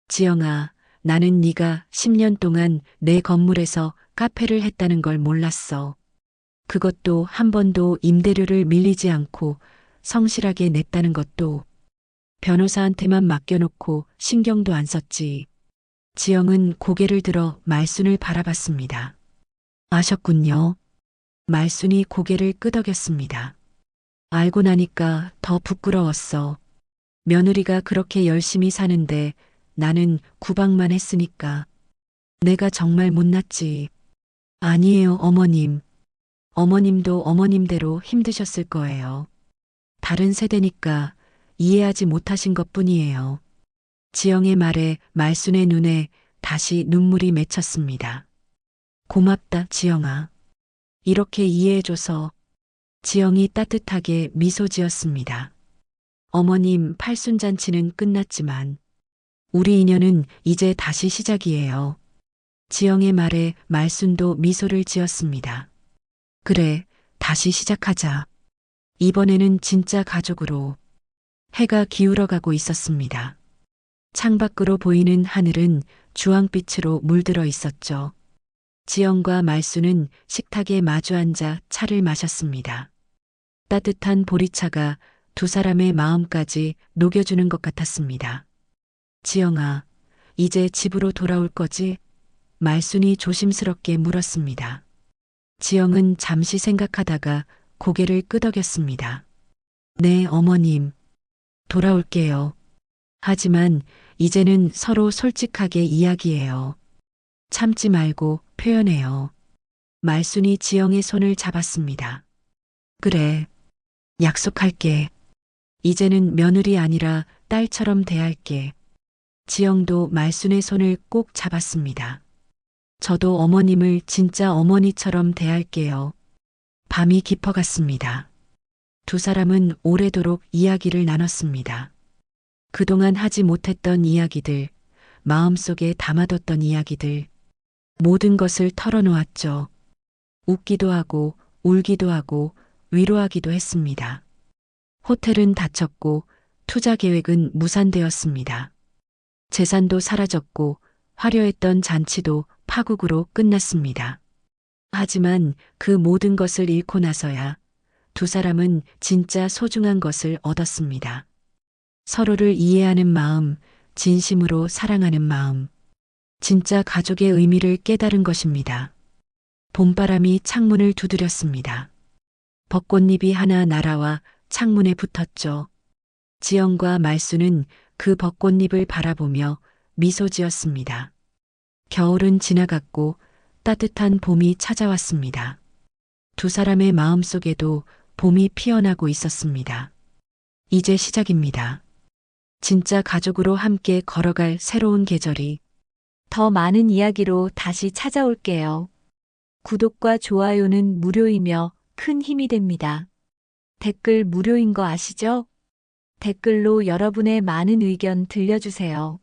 지영아, 나는 네가 10년 동안 내 건물에서 카페를 했다는 걸 몰랐어. 그것도 한 번도 임대료를 밀리지 않고 성실하게 냈다는 것도. 변호사한테만 맡겨놓고 신경도 안 썼지. 지영은 고개를 들어 말순을 바라봤습니다. 아셨군요. 말순이 고개를 끄덕였습니다. 알고 나니까 더 부끄러웠어. 며느리가 그렇게 열심히 사는데 나는 구박만 했으니까. 내가 정말 못났지. 아니에요, 어머님. 어머님도 어머님대로 힘드셨을 거예요. 다른 세대니까 이해하지 못하신 것 뿐이에요. 지영의 말에 말순의 눈에 다시 눈물이 맺혔습니다. 고맙다, 지영아. 이렇게 이해해줘서. 지영이 따뜻하게 미소 지었습니다. 어머님 팔순잔치는 끝났지만 우리 인연은 이제 다시 시작이에요. 지영의 말에 말순도 미소를 지었습니다. 그래, 다시 시작하자. 이번에는 진짜 가족으로. 해가 기울어가고 있었습니다. 창밖으로 보이는 하늘은 주황빛으로 물들어 있었죠. 지영과 말순은 식탁에 마주 앉아 차를 마셨습니다. 따뜻한 보리차가 두 사람의 마음까지 녹여주는 것 같았습니다. 지영아, 이제 집으로 돌아올 거지? 말순이 조심스럽게 물었습니다. 지영은 잠시 생각하다가 고개를 끄덕였습니다. 네, 어머님. 돌아올게요. 하지만 이제는 서로 솔직하게 이야기해요. 참지 말고 표현해요. 말순이 지영의 손을 잡았습니다. 그래. 약속할게. 이제는 며느리 아니라 딸처럼 대할게. 지영도 말순의 손을 꼭 잡았습니다. 저도 어머님을 진짜 어머니처럼 대할게요. 밤이 깊어갔습니다. 두 사람은 오래도록 이야기를 나눴습니다. 그동안 하지 못했던 이야기들, 마음속에 담아뒀던 이야기들, 모든 것을 털어놓았죠. 웃기도 하고, 울기도 하고, 위로하기도 했습니다. 호텔은 닫혔고, 투자 계획은 무산되었습니다. 재산도 사라졌고, 화려했던 잔치도 파국으로 끝났습니다. 하지만 그 모든 것을 잃고 나서야 두 사람은 진짜 소중한 것을 얻었습니다. 서로를 이해하는 마음, 진심으로 사랑하는 마음. 진짜 가족의 의미를 깨달은 것입니다. 봄바람이 창문을 두드렸습니다. 벚꽃잎이 하나 날아와 창문에 붙었죠. 지영과 말순은 그 벚꽃잎을 바라보며 미소 지었습니다. 겨울은 지나갔고 따뜻한 봄이 찾아왔습니다. 두 사람의 마음속에도 봄이 피어나고 있었습니다. 이제 시작입니다. 진짜 가족으로 함께 걸어갈 새로운 계절이. 더 많은 이야기로 다시 찾아올게요. 구독과 좋아요는 무료이며 큰 힘이 됩니다. 댓글 무료인 거 아시죠? 댓글로 여러분의 많은 의견 들려주세요.